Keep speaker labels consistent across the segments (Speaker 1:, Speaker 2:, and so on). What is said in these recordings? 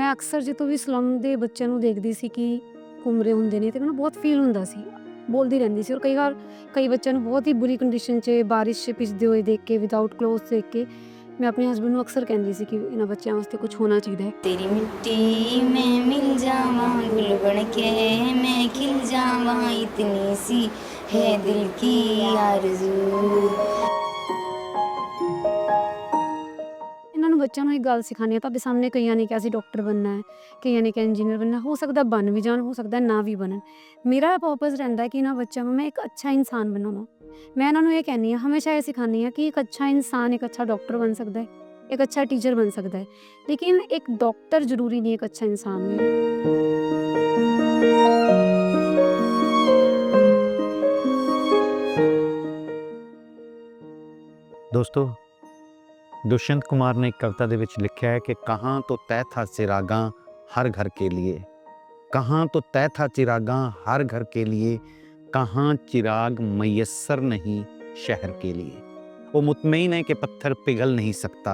Speaker 1: ਮੈਂ ਅਕਸਰ ਜਦੋਂ ਵੀ ਸਲਮ ਦੇ ਬੱਚਿਆਂ ਨੂੰ ਦੇਖਦੀ ਸੀ ਕਿ ਘੁੰਮ ਰਹੇ ਹੁੰਦੇ ਨੇ ਤੇ ਮੈਨੂੰ ਬਹੁਤ ਫੀਲ ਹੁੰਦਾ ਸੀ। ਬੋਲਦੀ ਰਹਿੰਦੀ ਸੀ ਔਰ ਕਈ ਵਾਰ ਕਈ ਬੱਚਿਆਂ ਨੂੰ ਬਹੁਤ ਹੀ ਬੁਰੀ ਕੰਡੀਸ਼ਨ 'ਚ ਬਾਰਿਸ਼ 'ਚ ਭਿੱਜਦੇ ਹੋਏ ਦੇਖ ਕੇ ਵਿਦਆਊਟ ਕਲੋਥਸ ਦੇਖ ਕੇ ਮੈਂ ਆਪਣੇ ਹਸਬੈਂਡ ਨੂੰ ਅਕਸਰ ਕਹਿੰਦੀ ਸੀ ਕਿ ਇਹਨਾਂ ਬੱਚਿਆਂ ਵਾਸਤੇ ਕੁਝ ਹੋਣਾ ਚਾਹੀਦਾ ਹੈ।
Speaker 2: तेरी मिट्टी में मिल जावां गुल बन के मैं खिल जावां इतनी सी है दिल की आरज़ू।
Speaker 1: ਇਹਨਾਂ ਨੂੰ ਬੱਚਿਆਂ ਨੂੰ ਇੱਕ ਗੱਲ ਸਿਖਾਉਂਦੀ ਹਾਂ। ਤੁਹਾਡੇ ਸਾਹਮਣੇ ਕਈਆਂ ਨੇ ਕਿਹਾ ਅਸੀਂ ਡਾਕਟਰ ਬਣਨਾ ਹੈ, ਕਈਆਂ ਨੇ ਕਿਹਾ ਇੰਜੀਨੀਅਰ ਬਣਨਾ, ਹੋ ਸਕਦਾ ਬਣ ਵੀ ਜਾਣ, ਹੋ ਸਕਦਾ ਨਾ ਵੀ ਬਣਨ। ਮੇਰਾ ਪਰਪਸ ਰਹਿੰਦਾ ਕਿ ਇਹਨਾਂ ਬੱਚਿਆਂ ਨੂੰ ਮੈਂ ਇੱਕ ਅੱਛਾ ਇਨਸਾਨ ਬਣਾਵਾਂ। ਮੈਂ ਇਹਨਾਂ ਨੂੰ ਇਹ ਕਹਿੰਦੀ ਹਾਂ, ਹਮੇਸ਼ਾ ਇਹ ਸਿਖਾਉਂਦੀ ਹਾਂ ਕਿ ਇੱਕ ਅੱਛਾ ਇਨਸਾਨ ਇੱਕ ਅੱਛਾ ਡਾਕਟਰ ਬਣ ਸਕਦਾ ਹੈ, ਇੱਕ ਅੱਛਾ ਟੀਚਰ ਬਣ ਸਕਦਾ ਹੈ, ਲੇਕਿਨ ਇੱਕ ਡਾਕਟਰ ਜ਼ਰੂਰੀ ਨਹੀਂ ਇੱਕ ਅੱਛਾ ਇਨਸਾਨ ਹੋਏ।
Speaker 3: ਦੋਸਤੋ, दुष्यंत कुमार ने एक कविता ਦੇ ਵਿੱਚ ਲਿਖਿਆ ਹੈ ਕਿ कहाँ तो तय था चिरागां हर घर के लिए, कहाँ तो तय था चिरागां हर घर के लिए, कहाँ चिराग मैसर नहीं शहर के लिए। वो मुतमईन है कि पत्थर पिघल नहीं सकता,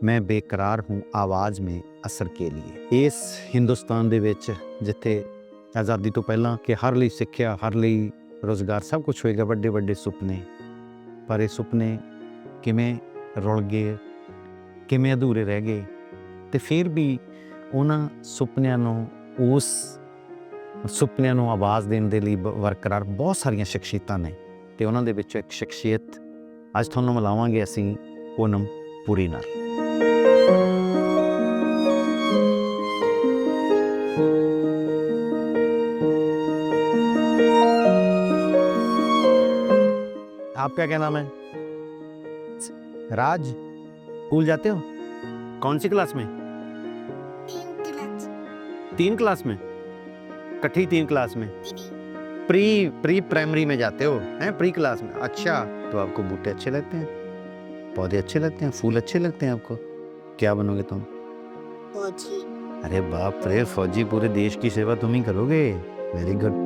Speaker 3: मैं बेकरार हूँ आवाज़ में असर के लिए। ਇਸ ਹਿੰਦੁਸਤਾਨ ਦੇ ਵਿੱਚ ਜਿੱਥੇ ਆਜ਼ਾਦੀ ਤੋਂ ਪਹਿਲਾਂ ਕਿ ਹਰ ਲਈ ਸਿੱਖਿਆ, ਹਰ ਲਈ ਰੁਜ਼ਗਾਰ, ਸਭ ਕੁਝ ਹੋਏਗਾ, ਵੱਡੇ ਵੱਡੇ ਸੁਪਨੇ, ਪਰ ਇਹ ਸੁਪਨੇ ਕਿਵੇਂ ਰੁਲ ਗਏ, ਕਿਵੇਂ ਅਧੂਰੇ ਰਹਿ ਗਏ। ਅਤੇ ਫਿਰ ਵੀ ਉਹਨਾਂ ਸੁਪਨਿਆਂ ਨੂੰ ਆਵਾਜ਼ ਦੇਣ ਦੇ ਲਈ ਬਰਕਰਾਰ ਬਹੁਤ ਸਾਰੀਆਂ ਸ਼ਖਸੀਅਤਾਂ ਨੇ, ਅਤੇ ਉਹਨਾਂ ਦੇ ਵਿੱਚੋਂ ਇੱਕ ਸ਼ਖਸੀਅਤ ਅੱਜ ਤੁਹਾਨੂੰ ਮਿਲਾਵਾਂਗੇ ਅਸੀਂ ਪੂਨਮ ਪੁਰੀ ਨਾਲ। आपका क्या नाम है? राज। स्कूल जाते हो? कौन सी क्लास में? 3 क्लास में? कठी 3 क्लास में? प्री प्राइमरी में जाते हो हैं? प्री क्लास में। अच्छा, तो आपको बूटे अच्छे लगते हैं, पौधे अच्छे लगते हैं, फूल अच्छे लगते हैं आपको? क्या बनोगे तुम?
Speaker 4: फौजी।
Speaker 3: अरे बाप रे, फौजी! पूरे देश की सेवा तुम ही करोगे। Very good.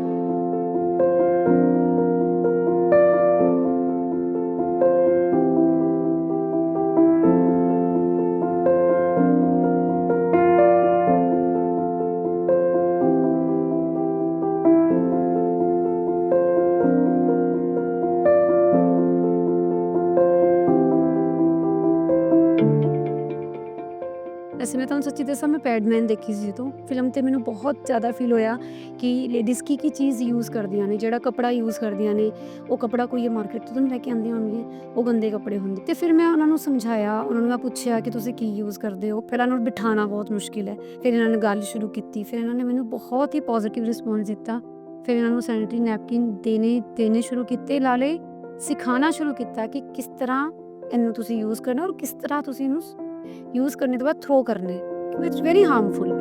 Speaker 1: ਵੈਸੇ ਮੈਂ ਤੁਹਾਨੂੰ ਸੱਚੀ ਦੱਸਾਂ, ਮੈਂ ਪੈਡਮੈਨ ਦੇਖੀ ਸੀ ਜਦੋਂ ਫਿਲਮ, ਤੇ ਮੈਨੂੰ ਬਹੁਤ ਜ਼ਿਆਦਾ ਫੀਲ ਹੋਇਆ ਕਿ ਲੇਡੀਜ਼ ਕੀ ਚੀਜ਼ ਯੂਜ਼ ਕਰਦੀਆਂ ਨੇ, ਜਿਹੜਾ ਕੱਪੜਾ ਯੂਜ਼ ਕਰਦੀਆਂ ਨੇ, ਉਹ ਕੱਪੜਾ ਕੋਈ ਮਾਰਕੀਟ ਤੋਂ ਲੈ ਕੇ ਆਉਂਦੀਆਂ ਹੋਣਗੀਆਂ, ਉਹ ਗੰਦੇ ਕੱਪੜੇ ਹੁੰਦੇ। ਤੇ ਫਿਰ ਮੈਂ ਉਹਨਾਂ ਨੂੰ ਸਮਝਾਇਆ, ਉਹਨਾਂ ਨੂੰ ਮੈਂ ਪੁੱਛਿਆ ਕਿ ਤੁਸੀਂ ਕੀ ਯੂਜ਼ ਕਰਦੇ ਹੋ। ਪਹਿਲਾਂ ਉਹਨਾਂ ਨੂੰ ਬਿਠਾਉਣਾ ਬਹੁਤ ਮੁਸ਼ਕਿਲ ਹੈ, ਫਿਰ ਇਹਨਾਂ ਨੇ ਗੱਲ ਸ਼ੁਰੂ ਕੀਤੀ, ਫਿਰ ਇਹਨਾਂ ਨੇ ਮੈਨੂੰ ਬਹੁਤ ਹੀ ਪੋਜ਼ੀਟਿਵ ਰਿਸਪੌਂਸ ਦਿੱਤਾ। ਫਿਰ ਇਹਨਾਂ ਨੂੰ ਸੈਨੀਟਰੀ ਨੈਪਕਿਨ ਦੇਣੇ ਸ਼ੁਰੂ ਕੀਤੇ, ਨਾਲੇ ਸਿਖਾਉਣਾ ਸ਼ੁਰੂ ਕੀਤਾ ਕਿ ਕਿਸ ਤਰ੍ਹਾਂ ਇਹਨੂੰ ਤੁਸੀਂ ਯੂਜ਼ ਕਰਨਾ ਔਰ ਕਿਸ ਤਰ੍ਹਾਂ ਤੁਸੀਂ ਇਹਨੂੰ ਯੂਜ਼ ਕਰਨੇ ਤੋਂ ਬਾਅਦ ਥਰੋ ਕਰਨੇ, ਕਿਉਂਕਿ ਇਟਸ ਵੈਰੀ ਹਾਰਮਫੁਲ।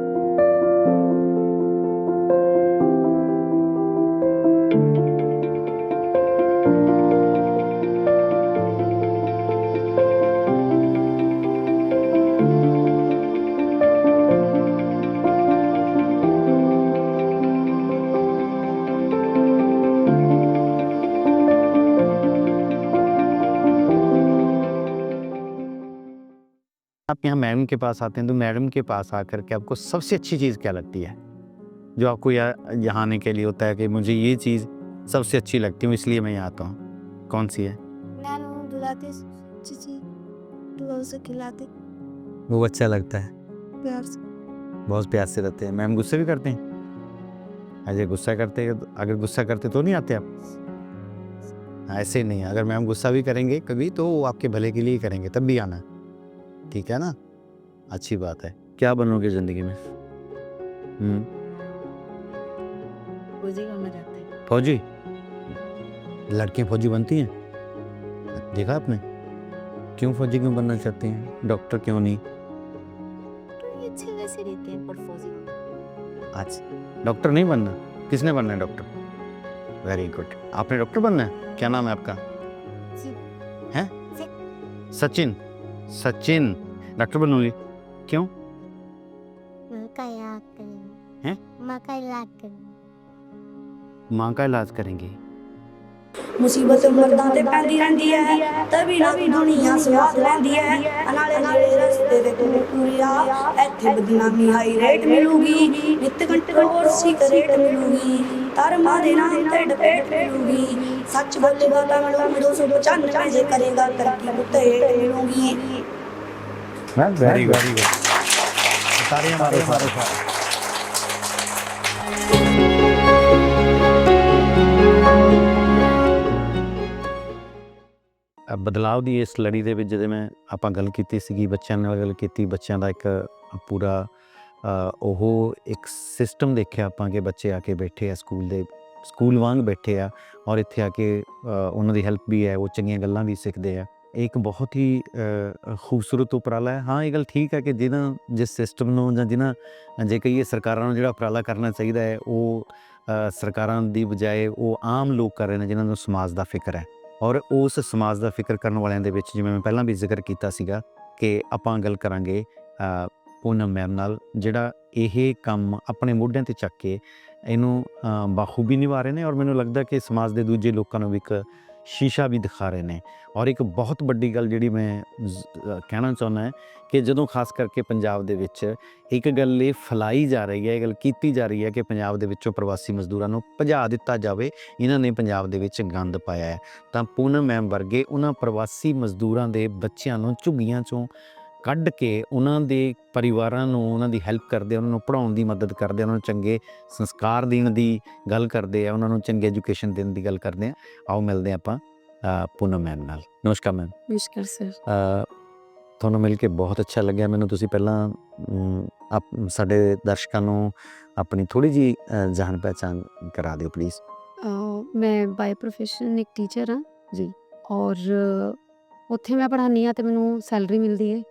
Speaker 3: आप यहाँ मैडम के पास आते हैं, तो मैडम के पास आकर के आपको सबसे अच्छी चीज़ क्या लगती है, जो आपको यहाँ आने के लिए होता है कि मुझे ये चीज़ सबसे अच्छी लगती है इसलिए मैं यहाँ आता हूँ? कौन सी है?
Speaker 4: नानू दुलाते, चीची दुआ से खिलाते,
Speaker 3: वो अच्छा लगता है,
Speaker 4: प्यार से।
Speaker 3: बहुत प्यार से रहते हैं। मैम गुस्से भी करते हैं? अजय गुस्सा करते हैं? अगर गुस्सा करते तो नहीं आते आप? ऐसे नहीं, अगर मैम गुस्सा भी करेंगे कभी तो वो आपके भले के लिए ही करेंगे, तब भी आना, ठीक है ना? अच्छी बात है। क्या बनोगे ज़िंदगी में?
Speaker 4: फौजी बनना चाहते हैं।
Speaker 3: फौजी? लड़कियाँ फौजी बनती हैं? देखा आपने? क्यों फौजी क्यों बनना चाहती हैं? डॉक्टर क्यों नहीं?
Speaker 4: तो ये अच्छे वैसे रहते हैं, पर फौजी।
Speaker 3: अच्छा, डॉक्टर नहीं बनना? किसने बनना है डॉक्टर? Very good. आपने डॉक्टर बनना है? क्या नाम है आपका? हैं? सचिन। सचिन डॉक्टर बनोगे? क्यों?
Speaker 4: माँ का इलाज करेंगे।
Speaker 3: हैं?
Speaker 4: माँ का इलाज करेंगे।
Speaker 3: माँ का इलाज करेंगे?
Speaker 5: ਮੁਸੀਬਤ ਮਰਦਾਂ ਤੇ ਪੈਂਦੀ ਰਹਿੰਦੀ ਹੈ ਤਵੀ ਨਾ ਦੁਨੀਆ ਸਵਾਦ ਲੈਂਦੀ ਹੈ ਨਾਲੇ ਜਿਹੜੇ ਰਸਤੇ ਤੇ ਤੂੰ ਤੁਰਿਆ ਇੱਥੇ ਬਦਨਾਮੀ ਹਾਈ ਰੇਟ ਮਿਲੂਗੀ ਨਿਤ ਕੰਟਰੋਲ ਸਿਕਰੇਟ ਮਿਲੂਗੀ ਧਰਮਾਂ ਦੇ ਨਾਮ ਤੇ ਡਪੇਟ ਮਿਲੂਗੀ ਸੱਚ ਬੋਲੇਗਾ ਤਾਂ ਮਿਲੂ 295 ਜੇ ਕਰੇਗਾ ਤਰੱਕੀ ਉੱਤੇ ਹੇਠ ਮਿਲੂਗੀ
Speaker 3: ਵੈਰੀ ਗੁੱਡ ਤਾੜੀਆਂ ਮਾਰੋ ਸਾਰੇ ਬਦਲਾਵ ਦੀ ਇਸ ਲੜੀ ਦੇ ਵਿੱਚ ਜਦੋਂ ਆਪਾਂ ਗੱਲ ਕੀਤੀ ਸੀਗੀ ਬੱਚਿਆਂ ਨਾਲ ਗੱਲ ਕੀਤੀ ਬੱਚਿਆਂ ਦਾ ਇੱਕ ਪੂਰਾ ਉਹ ਇੱਕ ਸਿਸਟਮ ਦੇਖਿਆ ਆਪਾਂ ਕਿ ਬੱਚੇ ਆ ਕੇ ਬੈਠੇ ਆ ਸਕੂਲ ਵਾਂਗ ਬੈਠੇ ਆ ਔਰ ਇੱਥੇ ਆ ਕੇ ਉਹਨਾਂ ਦੀ ਹੈਲਪ ਵੀ ਹੈ ਉਹ ਚੰਗੀਆਂ ਗੱਲਾਂ ਵੀ ਸਿੱਖਦੇ ਆ ਇਹ ਇੱਕ ਬਹੁਤ ਹੀ ਖੂਬਸੂਰਤ ਉਪਰਾਲਾ ਹੈ ਹਾਂ ਇਹ ਗੱਲ ਠੀਕ ਹੈ ਕਿ ਜਿਸ ਸਿਸਟਮ ਨੂੰ ਜਾਂ ਜੇ ਕਹੀਏ ਸਰਕਾਰਾਂ ਨੂੰ ਜਿਹੜਾ ਉਪਰਾਲਾ ਕਰਨਾ ਚਾਹੀਦਾ ਹੈ ਉਹ ਸਰਕਾਰਾਂ ਦੀ ਬਜਾਏ ਉਹ ਆਮ ਲੋਕ ਕਰ ਰਹੇ ਨੇ ਜਿਨ੍ਹਾਂ ਨੂੰ ਸਮਾਜ ਦਾ ਫਿਕਰ ਹੈ ਔਰ ਉਸ ਸਮਾਜ ਦਾ ਫਿਕਰ ਕਰਨ ਵਾਲਿਆਂ ਦੇ ਵਿੱਚ ਜਿਵੇਂ ਮੈਂ ਪਹਿਲਾਂ ਵੀ ਜ਼ਿਕਰ ਕੀਤਾ ਸੀਗਾ ਕਿ ਆਪਾਂ ਗੱਲ ਕਰਾਂਗੇ ਪੂਨਮ ਮੈਮ ਨਾਲ ਜਿਹੜਾ ਇਹ ਕੰਮ ਆਪਣੇ ਮੋਢਿਆਂ 'ਤੇ ਚੱਕ ਕੇ ਇਹਨੂੰ ਬਾਖੂਬੀ ਨਿਭਾ ਰਹੇ ਨੇ ਔਰ ਮੈਨੂੰ ਲੱਗਦਾ ਕਿ ਸਮਾਜ ਦੇ ਦੂਜੇ ਲੋਕਾਂ ਨੂੰ ਵੀ ਇੱਕ ਸ਼ੀਸ਼ਾ ਵੀ ਦਿਖਾ ਰਹੇ ਨੇ ਔਰ ਇੱਕ ਬਹੁਤ ਵੱਡੀ ਗੱਲ ਜਿਹੜੀ ਮੈਂ ਕਹਿਣਾ ਚਾਹੁੰਦਾ ਹੈ ਕਿ ਜਦੋਂ ਖਾਸ ਕਰਕੇ ਪੰਜਾਬ ਦੇ ਵਿੱਚ ਇੱਕ ਗੱਲ ਇਹ ਫੈਲਾਈ ਜਾ ਰਹੀ ਹੈ ਇਹ ਗੱਲ ਕੀਤੀ ਜਾ ਰਹੀ ਹੈ ਕਿ ਪੰਜਾਬ ਦੇ ਵਿੱਚੋਂ ਪ੍ਰਵਾਸੀ ਮਜ਼ਦੂਰਾਂ ਨੂੰ ਭਜਾ ਦਿੱਤਾ ਜਾਵੇ ਇਹਨਾਂ ਨੇ ਪੰਜਾਬ ਦੇ ਵਿੱਚ ਗੰਦ ਪਾਇਆ ਹੈ ਤਾਂ ਪੂਨਮ ਮੈਮ ਵਰਗੇ ਉਹਨਾਂ ਪ੍ਰਵਾਸੀ ਮਜ਼ਦੂਰਾਂ ਦੇ ਬੱਚਿਆਂ ਨੂੰ ਝੁੱਗੀਆਂ 'ਚੋਂ ਕੱਢ ਕੇ ਉਹਨਾਂ ਦੇ ਪਰਿਵਾਰਾਂ ਨੂੰ ਉਹਨਾਂ ਦੀ ਹੈਲਪ ਕਰਦੇ ਉਹਨਾਂ ਨੂੰ ਪੜ੍ਹਾਉਣ ਦੀ ਮਦਦ ਕਰਦੇ ਉਹਨਾਂ ਨੂੰ ਚੰਗੇ ਸੰਸਕਾਰ ਦੇਣ ਦੀ ਗੱਲ ਕਰਦੇ ਆ ਉਹਨਾਂ ਨੂੰ ਚੰਗੀ ਐਜੂਕੇਸ਼ਨ ਦੇਣ ਦੀ ਗੱਲ ਕਰਦੇ ਆ ਆਓ ਮਿਲਦੇ ਆਪਾਂ ਪੂਨਮ ਮੈਮ ਨਾਲ ਨਮਸਕਾਰ ਮੈਮ
Speaker 1: ਨਮਸਕਾਰ ਸਰ
Speaker 3: ਤੁਹਾਨੂੰ ਮਿਲ ਕੇ ਬਹੁਤ ਅੱਛਾ ਲੱਗਿਆ ਮੈਨੂੰ ਤੁਸੀਂ ਪਹਿਲਾਂ ਸਾਡੇ ਦਰਸ਼ਕਾਂ ਨੂੰ ਆਪਣੀ ਥੋੜ੍ਹੀ ਜਿਹੀ ਜਾਣ ਪਹਿਚਾਣ ਕਰਾ ਦਿਓ ਪਲੀਜ਼
Speaker 1: ਮੈਂ ਬਾਈ ਪ੍ਰੋਫੈਸ਼ਨ ਇੱਕ ਟੀਚਰ ਹਾਂ ਜੀ ਔਰ ਉੱਥੇ ਮੈਂ ਪੜ੍ਹਾਉਂਦੀ ਹਾਂ ਅਤੇ ਮੈਨੂੰ ਸੈਲਰੀ ਮਿਲਦੀ ਹੈ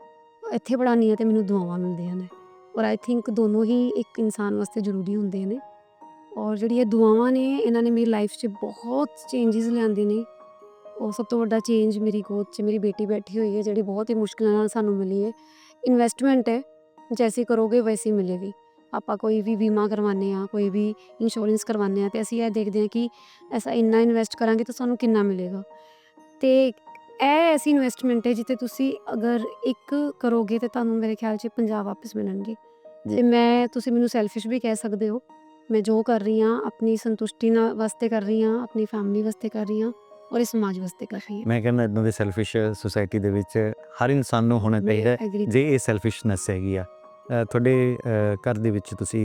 Speaker 1: ਇੱਥੇ ਪੜ੍ਹਾਉਂਦੀ ਹਾਂ ਅਤੇ ਮੈਨੂੰ ਦੁਆਵਾਂ ਮਿਲਦੀਆਂ ਨੇ ਔਰ ਆਈ ਥਿੰਕ ਦੋਨੋਂ ਹੀ ਇੱਕ ਇਨਸਾਨ ਵਾਸਤੇ ਜ਼ਰੂਰੀ ਹੁੰਦੇ ਨੇ ਔਰ ਜਿਹੜੀ ਇਹ ਦੁਆਵਾਂ ਨੇ ਇਹਨਾਂ ਨੇ ਮੇਰੀ ਲਾਈਫ 'ਚ ਬਹੁਤ ਚੇਂਜਿਸ ਲਿਆਂਦੇ ਨੇ ਉਹ ਸਭ ਤੋਂ ਵੱਡਾ ਚੇਂਜ ਮੇਰੀ ਗੋਦ 'ਚ ਮੇਰੀ ਬੇਟੀ ਬੈਠੀ ਹੋਈ ਹੈ ਜਿਹੜੀ ਬਹੁਤ ਹੀ ਮੁਸ਼ਕਿਲਾਂ ਨਾਲ ਸਾਨੂੰ ਮਿਲੀ ਹੈ ਇਨਵੈਸਟਮੈਂਟ ਹੈ ਜੈਸੀ ਕਰੋਗੇ ਵੈਸੀ ਮਿਲੇਗੀ ਆਪਾਂ ਕੋਈ ਵੀ ਬੀਮਾ ਕਰਵਾਉਂਦੇ ਹਾਂ ਕੋਈ ਵੀ ਇੰਸ਼ੋਰੈਂਸ ਕਰਵਾਉਂਦੇ ਹਾਂ ਅਤੇ ਅਸੀਂ ਇਹ ਦੇਖਦੇ ਹਾਂ ਕਿ ਐਸਾ ਇੰਨਾ ਇਨਵੈਸਟ ਕਰਾਂਗੇ ਤਾਂ ਸਾਨੂੰ ਕਿੰਨਾ ਮਿਲੇਗਾ ਅਤੇ ਇਹ ਐਸੀ ਇਨਵੈਸਟਮੈਂਟ ਹੈ ਜਿੱਥੇ ਤੁਸੀਂ ਅਗਰ ਇੱਕ ਕਰੋਗੇ ਤਾਂ ਤੁਹਾਨੂੰ ਮੇਰੇ ਖਿਆਲ 'ਚ 50 ਵਾਪਸ ਮਿਲਣਗੇ ਅਤੇ ਤੁਸੀਂ ਮੈਨੂੰ ਸੈਲਫਿਸ਼ ਵੀ ਕਹਿ ਸਕਦੇ ਹੋ ਮੈਂ ਜੋ ਕਰ ਰਹੀ ਹਾਂ ਆਪਣੀ ਸੰਤੁਸ਼ਟੀ ਨਾਲ ਵਾਸਤੇ ਕਰ ਰਹੀ ਹਾਂ ਆਪਣੀ ਫੈਮਿਲੀ ਵਾਸਤੇ ਕਰ ਰਹੀ ਹਾਂ ਔਰ ਇਸ ਸਮਾਜ ਵਾਸਤੇ ਕਰ ਰਹੀ ਹਾਂ
Speaker 3: ਮੈਂ ਕਹਿੰਦਾ ਇੱਦਾਂ ਦੇ ਸੈਲਫਿਸ਼ ਸੁਸਾਇਟੀ ਦੇ ਵਿੱਚ ਹਰ ਇਨਸਾਨ ਨੂੰ ਹੋਣਾ ਚਾਹੀਦਾ ਜੇ ਇਹ ਸੈਲਫਿਸ਼ਨੈਸ ਹੈਗੀ ਆ ਤੁਹਾਡੇ ਘਰ ਦੇ ਵਿੱਚ ਤੁਸੀਂ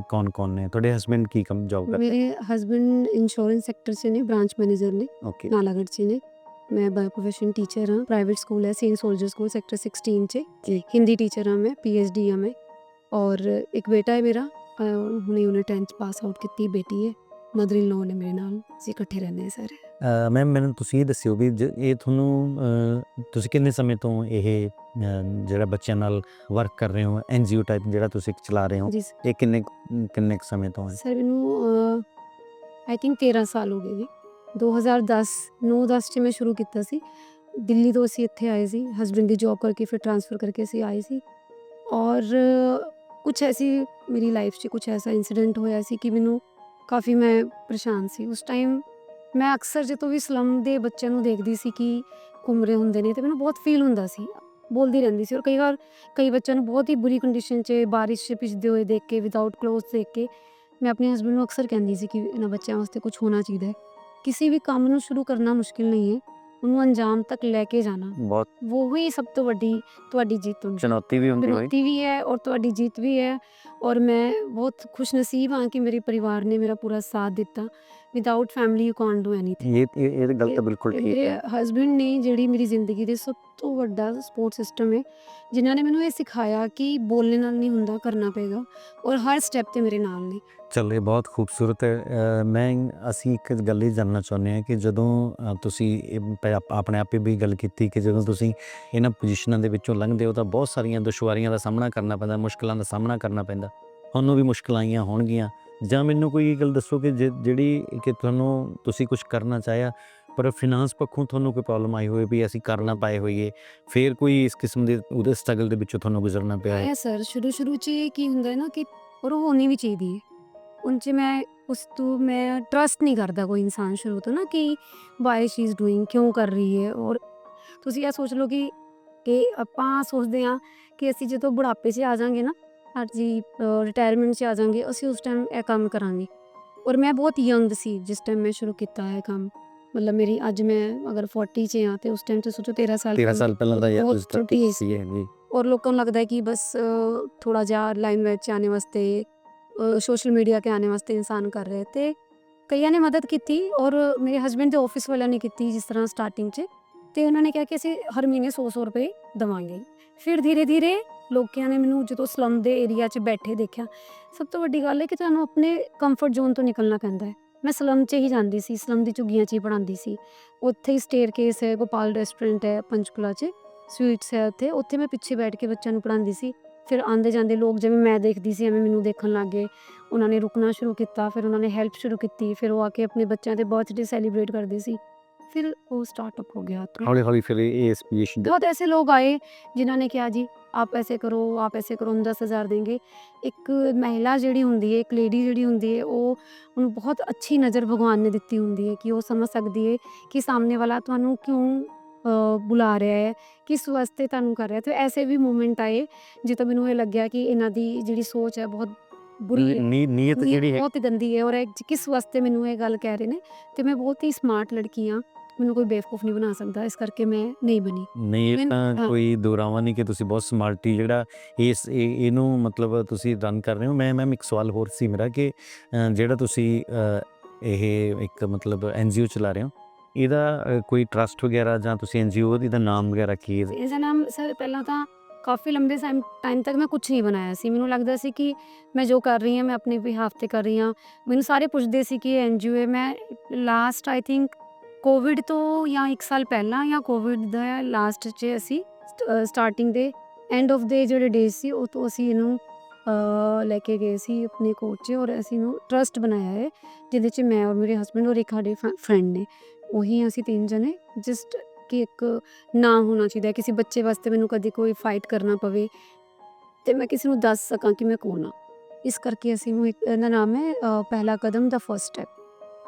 Speaker 3: ਕੌਣ ਨੇ ਤੁਹਾਡੇ ਹਸਬੈਂਡ ਕੀ ਕੰਮ ਜੌਬ ਕਰਦੇ
Speaker 1: ਮੇਰੇ ਹਸਬੈਂਡ ਇੰਸ਼ੋਰੈਂਸ ਸੈਕਟਰ 'ਚ ਨੇ ਬ੍ਰਾਂਚ ਮੈਨੇਜਰ ਨੇ
Speaker 3: ਓਕੇ
Speaker 1: ਨਾਲਾਗੜ੍ਹ 'ਚ ਨੇ ਮੈਂ ਬਾਈ ਪ੍ਰੋਫੈਸ਼ਨ ਟੀਚਰ ਹਾਂ ਪ੍ਰਾਈਵੇਟ ਸਕੂਲ ਹੈ ਸੇਂਟ ਸੋਲਜਰ ਸਕੂਲ ਸੈਕਟਰ 16 'ਚ ਜੀ ਹਿੰਦੀ ਟੀਚਰ ਹਾਂ ਮੈਂ PhD ਹਾਂ ਮੈਂ ਔਰ ਇੱਕ ਬੇਟਾ ਹੈ ਮੇਰਾ ਹੁਣੇ ਉਹਨੇ 10th ਪਾਸ ਆਊਟ ਕੀਤੀ ਬੇਟੀ ਹੈ ਮਦਰ ਇਨ ਲੋ ਨੇ ਮੇਰੇ ਨਾਲ ਅਸੀਂ ਇਕੱਠੇ ਰਹਿੰਦੇ ਹਾਂ ਸਾਰੇ
Speaker 3: ਮੈਮ ਮੈਨੂੰ ਤੁਸੀਂ ਇਹ ਦੱਸਿਓ ਵੀ ਇਹ ਤੁਹਾਨੂੰ ਤੁਸੀਂ ਕਿੰਨੇ ਸਮੇਂ ਤੋਂ ਇਹ ਜਿਹੜਾ ਬੱਚਿਆਂ ਨਾਲ ਵਰਕ ਕਰ ਰਹੇ ਹੋ NGO ਟਾਈਪ ਜਿਹੜਾ ਤੁਸੀਂ ਚਲਾ ਰਹੇ ਹੋ
Speaker 1: ਜੀ
Speaker 3: ਇਹ ਕਿੰਨੇ ਕੁ ਸਮੇਂ ਤੋਂ ਹੈ
Speaker 1: ਸਰ ਮੈਨੂੰ ਆਈ ਥਿੰਕ 13 ਸਾਲ ਹੋ ਗਏ ਜੀ 2010 'ਚ ਮੈਂ ਸ਼ੁਰੂ ਕੀਤਾ ਸੀ ਦਿੱਲੀ ਤੋਂ ਅਸੀਂ ਇੱਥੇ ਆਏ ਸੀ ਹਸਬੈਂਡ ਦੀ ਜੌਬ ਕਰਕੇ ਫਿਰ ਟ੍ਰਾਂਸਫਰ ਕਰਕੇ ਅਸੀਂ ਆਏ ਸੀ ਔਰ ਕੁਛ ਐਸੀ ਮੇਰੀ ਲਾਈਫ 'ਚ ਕੁਛ ਐਸਾ ਇੰਸੀਡੈਂਟ ਹੋਇਆ ਸੀ ਕਿ ਮੈਨੂੰ ਕਾਫੀ ਮੈਂ ਪਰੇਸ਼ਾਨ ਸੀ ਉਸ ਟਾਈਮ ਮੈਂ ਅਕਸਰ ਜਦੋਂ ਵੀ ਸਲਮ ਦੇ ਬੱਚਿਆਂ ਨੂੰ ਦੇਖਦੀ ਸੀ ਕਿ ਘੁੰਮ ਰਹੇ ਹੁੰਦੇ ਨੇ ਅਤੇ ਮੈਨੂੰ ਬਹੁਤ ਫੀਲ ਹੁੰਦਾ ਸੀ ਬੋਲਦੀ ਰਹਿੰਦੀ ਸੀ ਔਰ ਕਈ ਬੱਚਿਆਂ ਨੂੰ ਬਹੁਤ ਹੀ ਬੁਰੀ ਕੰਡੀਸ਼ਨ 'ਚ ਬਾਰਿਸ਼ 'ਚ ਭਿੱਜਦੇ ਹੋਏ ਦੇਖ ਕੇ ਵਿਦਆਊਟ ਕਲੋਥ ਦੇਖ ਕੇ ਮੈਂ ਆਪਣੇ ਹਸਬੈਂਡ ਨੂੰ ਅਕਸਰ ਕਹਿੰਦੀ ਸੀ ਕਿ ਇਹਨਾਂ ਬੱਚਿਆਂ ਵਾਸਤੇ ਕੁਛ ਹੋਣਾ ਚਾਹੀਦਾ ਹੈ ਕਿਸੇ ਵੀ ਕੰਮ ਨੂੰ ਸ਼ੁਰੂ ਕਰਨਾ ਮੁਸ਼ਕਿਲ ਨਹੀਂ ਹੈ ਉਹਨੂੰ ਅੰਜਾਮ ਤੱਕ ਲੈ ਕੇ ਜਾਣਾ
Speaker 3: ਬਹੁਤ
Speaker 1: ਉਹ ਹੀ ਸਭ ਤੋਂ ਵੱਡੀ ਤੁਹਾਡੀ ਜੀਤ ਹੁੰਦੀ
Speaker 3: ਚੁਣੌਤੀ ਵੀ ਹੁੰਦੀ ਹੋਈ
Speaker 1: ਚੁਣੌਤੀ ਵੀ ਹੈ ਔਰ ਤੁਹਾਡੀ ਜੀਤ ਵੀ ਹੈ ਔਰ ਮੈਂ ਬਹੁਤ ਖੁਸ਼ ਨਸੀਬ ਹਾਂ ਕਿ ਮੇਰੇ ਪਰਿਵਾਰ ਨੇ ਮੇਰਾ ਪੂਰਾ ਸਾਥ ਦਿੱਤਾ without family U can't do anything
Speaker 3: ਇਹ ਗੱਲ ਤਾਂ ਬਿਲਕੁਲ ਠੀਕ
Speaker 1: ਮੇਰੇ
Speaker 3: ਹੈ
Speaker 1: ਹਸਬੈਂਡ ਨੇ ਜਿਹੜੀ ਮੇਰੀ ਜ਼ਿੰਦਗੀ ਦੇ ਸਭ ਤੋਂ ਵੱਡਾ ਸਪੋਰਟ ਸਿਸਟਮ ਹੈ ਜਿਨ੍ਹਾਂ ਨੇ ਮੈਨੂੰ ਇਹ ਸਿਖਾਇਆ ਕਿ ਬੋਲਣ ਨਾਲ ਨਹੀਂ ਹੁੰਦਾ ਕਰਨਾ ਪਏਗਾ ਔਰ ਹਰ ਸਟੈਪ 'ਤੇ ਮੇਰੇ ਨਾਲ ਨੇ
Speaker 3: ਚੱਲ ਇਹ ਬਹੁਤ ਖੂਬਸੂਰਤ ਹੈ ਅਸੀਂ ਇੱਕ ਗੱਲ ਹੀ ਜਾਣਨਾ ਚਾਹੁੰਦੇ ਹਾਂ ਕਿ ਜਦੋਂ ਤੁਸੀਂ ਆਪਣੇ ਆਪੇ ਵੀ ਗੱਲ ਕੀਤੀ ਕਿ ਜਦੋਂ ਤੁਸੀਂ ਇਹਨਾਂ ਪੋਜੀਸ਼ਨਾਂ ਦੇ ਵਿੱਚੋਂ ਲੰਘਦੇ ਹੋ ਤਾਂ ਬਹੁਤ ਸਾਰੀਆਂ ਦੁਸ਼ਵਾਰੀਆਂ ਦਾ ਸਾਹਮਣਾ ਕਰਨਾ ਪੈਂਦਾ ਮੁਸ਼ਕਲਾਂ ਦਾ ਸਾਹਮਣਾ ਕਰਨਾ ਪੈਂਦਾ ਤੁਹਾਨੂੰ ਵੀ ਮੁਸ਼ਕਲਾਂ ਆਈਆਂ ਹੋਣਗੀਆਂ ਜਾਂ ਮੈਨੂੰ ਕੋਈ ਇਹ ਗੱਲ ਦੱਸੋ ਕਿ ਜਿਹੜੀ ਕਿ ਤੁਸੀਂ ਕੁਝ ਕਰਨਾ ਚਾਹਿਆ ਪਰ ਫਿਨਾਂਸ ਪੱਖੋਂ ਤੁਹਾਨੂੰ ਕੋਈ ਪ੍ਰੋਬਲਮ ਆਈ ਹੋਵੇ ਵੀ ਅਸੀਂ ਕਰ ਨਾ ਪਾਏ ਹੋਈਏ ਫਿਰ ਕੋਈ ਇਸ ਕਿਸਮ ਦੇ ਉਹਦੇ ਸਟਰਗਲ ਦੇ ਵਿੱਚੋਂ ਤੁਹਾਨੂੰ ਗੁਜ਼ਰਨਾ ਪਿਆ ਹੈ
Speaker 1: ਸਰ ਸ਼ੁਰੂ 'ਚ ਕੀ ਹੁੰਦਾ ਹੈ ਨਾ ਕਿ ਔਰ ਉਹ ਹੋਣੀ ਵੀ ਚਾਹੀਦੀ ਹੈ ਉਨ 'ਚ ਮੈਂ ਉਸ ਤੋਂ ਮੈਂ ਟਰਸਟ ਨਹੀਂ ਕਰਦਾ ਕੋਈ ਇਨਸਾਨ ਸ਼ੁਰੂ ਤੋਂ ਨਾ ਕਿ ਵਾਈ ਸ਼ੀ ਇਜ਼ ਡੂਇੰਗ, ਕਿਉਂ ਕਰ ਰਹੀ ਹੈ। ਔਰ ਤੁਸੀਂ ਇਹ ਸੋਚ ਲਓ ਕਿ ਆਪਾਂ ਸੋਚਦੇ ਹਾਂ ਕਿ ਅਸੀਂ ਜਦੋਂ ਬੁਢਾਪੇ 'ਚ ਆ ਜਾਵਾਂਗੇ ਨਾ, ਅਸੀਂ ਰਿਟਾਇਰਮੈਂਟ 'ਚ ਆ ਜਾਵਾਂਗੇ, ਅਸੀਂ ਉਸ ਟਾਈਮ ਇਹ ਕੰਮ ਕਰਾਂਗੇ। ਔਰ ਮੈਂ ਬਹੁਤ ਯੰਗ ਸੀ ਜਿਸ ਟਾਈਮ ਮੈਂ ਸ਼ੁਰੂ ਕੀਤਾ ਇਹ ਕੰਮ। ਮਤਲਬ ਮੇਰੀ ਅੱਜ ਮੈਂ ਅਗਰ 40 'ਚ ਹਾਂ ਤੇ ਉਸ ਟਾਈਮ ਤੇ ਸੋਚੋ 13 ਸਾਲ
Speaker 3: 13 ਸਾਲ ਪਹਿਲਾਂ ਦਾ
Speaker 1: ਬਹੁਤ
Speaker 3: ਯਾਦ
Speaker 1: ਛੋਟੀ age
Speaker 3: ਸੀ ਇਹ ਜੀ।
Speaker 1: ਔਰ ਲੋਕਾਂ ਨੂੰ ਲੱਗਦਾ ਹੈ ਕਿ ਬਸ ਥੋੜਾ ਜਿਹਾ ਲਾਈਮਲਾਈਟ 'ਚ ਆने ਵਾਸਤੇ ਸੋਸ਼ਲ ਮੀਡੀਆ 'ਤੇ ਆने ਵਾਸਤੇ ਇਨਸਾਨ ਕਰ ਰਿਹਾ। ਤੇ ਕਈਆਂ ਨੇ ਮਦਦ ਕੀਤੀ ਔਰ ਮੇਰੇ ਹਸਬੈਂਡ ਦੇ ਆਫਿਸ ਵਾਲਿਆਂ ਨੇ ਕੀਤੀ ਜਿਸ ਤਰ੍ਹਾਂ ਸਟਾਰਟਿੰਗ 'ਚ, ਤੇ ਉਹਨਾਂ ਨੇ ਕਿਹਾ ਕਿ ਅਸੀਂ ਹਰ ਮਹੀਨੇ 100 ਰੁਪਏ ਦੇਵਾਂਗੇ। ਫਿਰ ਧੀਰੇ ਧੀਰੇ ਲੋਕਾਂ ਨੇ ਮੈਨੂੰ ਜਦੋਂ ਸਲਮ ਦੇ ਏਰੀਆ 'ਚ ਬੈਠੇ ਦੇਖਿਆ। ਸਭ ਤੋਂ ਵੱਡੀ ਗੱਲ ਹੈ ਕਿ ਤੁਹਾਨੂੰ ਆਪਣੇ ਕੰਫਰਟ ਜ਼ੋਨ ਤੋਂ ਨਿਕਲਣਾ ਪੈਂਦਾ ਹੈ। ਮੈਂ ਸਲਮ 'ਚ ਹੀ ਜਾਂਦੀ ਸੀ, ਸਲਮ ਦੀ ਝੁੱਗੀਆਂ 'ਚ ਹੀ ਪੜ੍ਹਾਉਂਦੀ ਸੀ। ਉੱਥੇ ਹੀ ਸਟੇਅਰਕੇਸ ਹੈ, ਗੋਪਾਲ ਰੈਸਟੋਰੈਂਟ ਹੈ ਪੰਚਕੂਲਾ 'ਚ, ਸਵੀਟਸ ਹੈ ਉੱਥੇ ਮੈਂ ਪਿੱਛੇ ਬੈਠ ਕੇ ਬੱਚਿਆਂ ਨੂੰ ਪੜ੍ਹਾਉਂਦੀ ਸੀ। ਫਿਰ ਆਉਂਦੇ ਜਾਂਦੇ ਲੋਕ ਜਿਵੇਂ ਮੈਂ ਦੇਖਦੀ ਸੀ ਐਵੇਂ ਮੈਨੂੰ ਦੇਖਣ ਲੱਗ ਗਏ। ਉਹਨਾਂ ਨੇ ਰੁਕਣਾ ਸ਼ੁਰੂ ਕੀਤਾ, ਫਿਰ ਉਹਨਾਂ ਨੇ ਹੈਲਪ ਸ਼ੁਰੂ ਕੀਤੀ, ਫਿਰ ਉਹ ਆ ਕੇ ਆਪਣੇ ਬੱਚਿਆਂ ਦੇ ਬਰਥਡੇ ਸੈਲੀਬ੍ਰੇਟ ਕਰਦੇ ਸੀ। फिर वो स्टार्टअप हो गया। तो
Speaker 3: ਹੌਲੀ ਹੌਲੀ ਫਿਰ ਇਹ ਇੰਸਪੀਰੇਸ਼ਨ
Speaker 1: बहुत ऐसे लोग आए जिन्होंने किया जी आप ऐसे करो, हम 10,000 देंगे। एक महिला ਜਿਹੜੀ ਹੁੰਦੀ ਹੈ, ਇੱਕ ਲੇਡੀ ਜਿਹੜੀ ਹੁੰਦੀ ਹੈ, ਉਹ ਉਹਨੂੰ ਬਹੁਤ ਅੱਛੀ ਨਜ਼ਰ ਭਗਵਾਨ ਨੇ ਦਿੱਤੀ ਹੁੰਦੀ ਹੈ ਕਿ ਉਹ ਸਮਝ ਸਕਦੀ ਹੈ ਕਿ ਸਾਹਮਣੇ ਵਾਲਾ ਤੁਹਾਨੂੰ ਕਿਉਂ ਬੁਲਾ ਰਿਹਾ ਹੈ, ਕਿਸ ਵਾਸਤੇ ਤੁਹਾਨੂੰ ਕਰ ਰਿਹਾ। ਤੇ ਐਸੇ ਵੀ ਮੂਮੈਂਟ ਆਏ ਜਿੱਥੇ ਮੈਨੂੰ ਇਹ ਲੱਗਿਆ ਕਿ ਇਹਨਾਂ ਦੀ ਜਿਹੜੀ ਸੋਚ ਹੈ ਬਹੁਤ ਬੁਰੀ ਹੈ,
Speaker 3: ਨੀਅਤ ਜਿਹੜੀ ਹੈ
Speaker 1: ਬਹੁਤ ਹੀ ਗੰਦੀ ਹੈ। ਔਰ ਇਹ ਕਿਸ ਵਾਸਤੇ ਮੈਨੂੰ ਇਹ ਗੱਲ ਕਹਿ ਰਹੇ ਨੇ। ਤੇ ਮੈਂ ਬਹੁਤ ਹੀ ਸਮਾਰਟ ਲੜਕੀ ਹਾਂ, ਮੈਨੂੰ ਕੋਈ ਬੇਵਕੂਫ ਨਹੀਂ ਬਣਾ ਸਕਦਾ, ਇਸ ਕਰਕੇ ਮੈਂ ਨਹੀਂ ਬਣੀ।
Speaker 3: ਨਹੀਂ। ਇਹ
Speaker 1: ਮੈਂ-
Speaker 3: ਤਾਂ
Speaker 1: ਹਾਂ।
Speaker 3: ਕੋਈ ਦੋਰਾਵਾ ਨਹੀਂ ਕਿ ਤੁਸੀਂ ਬਹੁਤ ਸਮਾਰਟੀ ਜਿਹੜਾ ਇਹਨੂੰ ਮਤਲਬ ਤੁਸੀਂ ਰਨ ਕਰ ਰਹੇ ਹੋ। ਮੈਮ ਇੱਕ ਸਵਾਲ ਹੋਰ ਸੀ ਮੇਰਾ ਕਿ ਜਿਹੜਾ ਤੁਸੀਂ ਇਹ ਇੱਕ ਮਤਲਬ NGO ਚਲਾ ਰਹੇ ਹੋ, ਇਹਦਾ ਕੋਈ ਟਰਸਟ ਵਗੈਰਾ ਜਾਂ ਤੁਸੀਂ NGO ਦਾ ਨਾਮ ਵਗੈਰਾ ਕੀ ਹੈ?
Speaker 1: ਇਸਦਾ ਨਾਮ ਸਰ ਪਹਿਲਾਂ ਤਾਂ ਕਾਫੀ ਲੰਬੇ ਟਾਈਮ ਤੱਕ ਮੈਂ ਕੁਝ ਨਹੀਂ ਬਣਾਇਆ ਸੀ। ਮੈਨੂੰ ਲੱਗਦਾ ਸੀ ਕਿ ਮੈਂ ਜੋ ਕਰ ਰਹੀ ਹਾਂ ਮੈਂ ਆਪਣੇ ਬਿਹਾਫ 'ਤੇ ਕਰ ਰਹੀ ਹਾਂ। ਮੈਨੂੰ ਸਾਰੇ ਪੁੱਛਦੇ ਸੀ ਕਿ ਇਹ NGO ਹੈ। ਮੈਂ ਲਾਸਟ ਆਈ ਥਿੰਕ ਕੋਵਿਡ ਤੋਂ ਜਾਂ 1 ਸਾਲ ਪਹਿਲਾਂ ਜਾਂ ਕੋਵਿਡ ਦਾ ਲਾਸਟ 'ਚ ਅਸੀਂ ਸਟਾਰਟਿੰਗ ਦੇ ਐਂਡ ਆਫ ਦੇ ਜਿਹੜੇ ਡੇਜ਼ ਸੀ ਉਹ ਤੋਂ ਅਸੀਂ ਇਹਨੂੰ ਲੈ ਕੇ ਗਏ ਸੀ ਆਪਣੇ ਕੋਚ 'ਚ, ਔਰ ਅਸੀਂ ਇਹਨੂੰ ਟਰਸਟ ਬਣਾਇਆ ਹੈ ਜਿਹਦੇ 'ਚ ਮੈਂ ਔਰ ਮੇਰੇ ਹਸਬੈਂਡ ਔਰ ਇੱਕ ਸਾਡੇ ਫਰੈਂਡ ਨੇ, ਉਹੀ ਅਸੀਂ 3 ਜਣੇ। ਜਸਟ ਕਿ ਇੱਕ ਨਾ ਹੋਣਾ ਚਾਹੀਦਾ ਕਿਸੇ ਬੱਚੇ ਵਾਸਤੇ, ਮੈਨੂੰ ਕਦੇ ਕੋਈ ਫਾਈਟ ਕਰਨਾ ਪਵੇ ਤੇ ਮੈਂ ਕਿਸੇ ਨੂੰ ਦੱਸ ਸਕਾਂ ਕਿ ਮੈਂ ਕੌਣ ਹਾਂ। ਇਸ ਕਰਕੇ ਅਸੀਂ ਨੂੰ ਇਹਦਾ ਨਾਮ ਹੈ ਪਹਿਲਾ ਕਦਮ ਦਾ ਫਸਟ ਸਟੈਪ,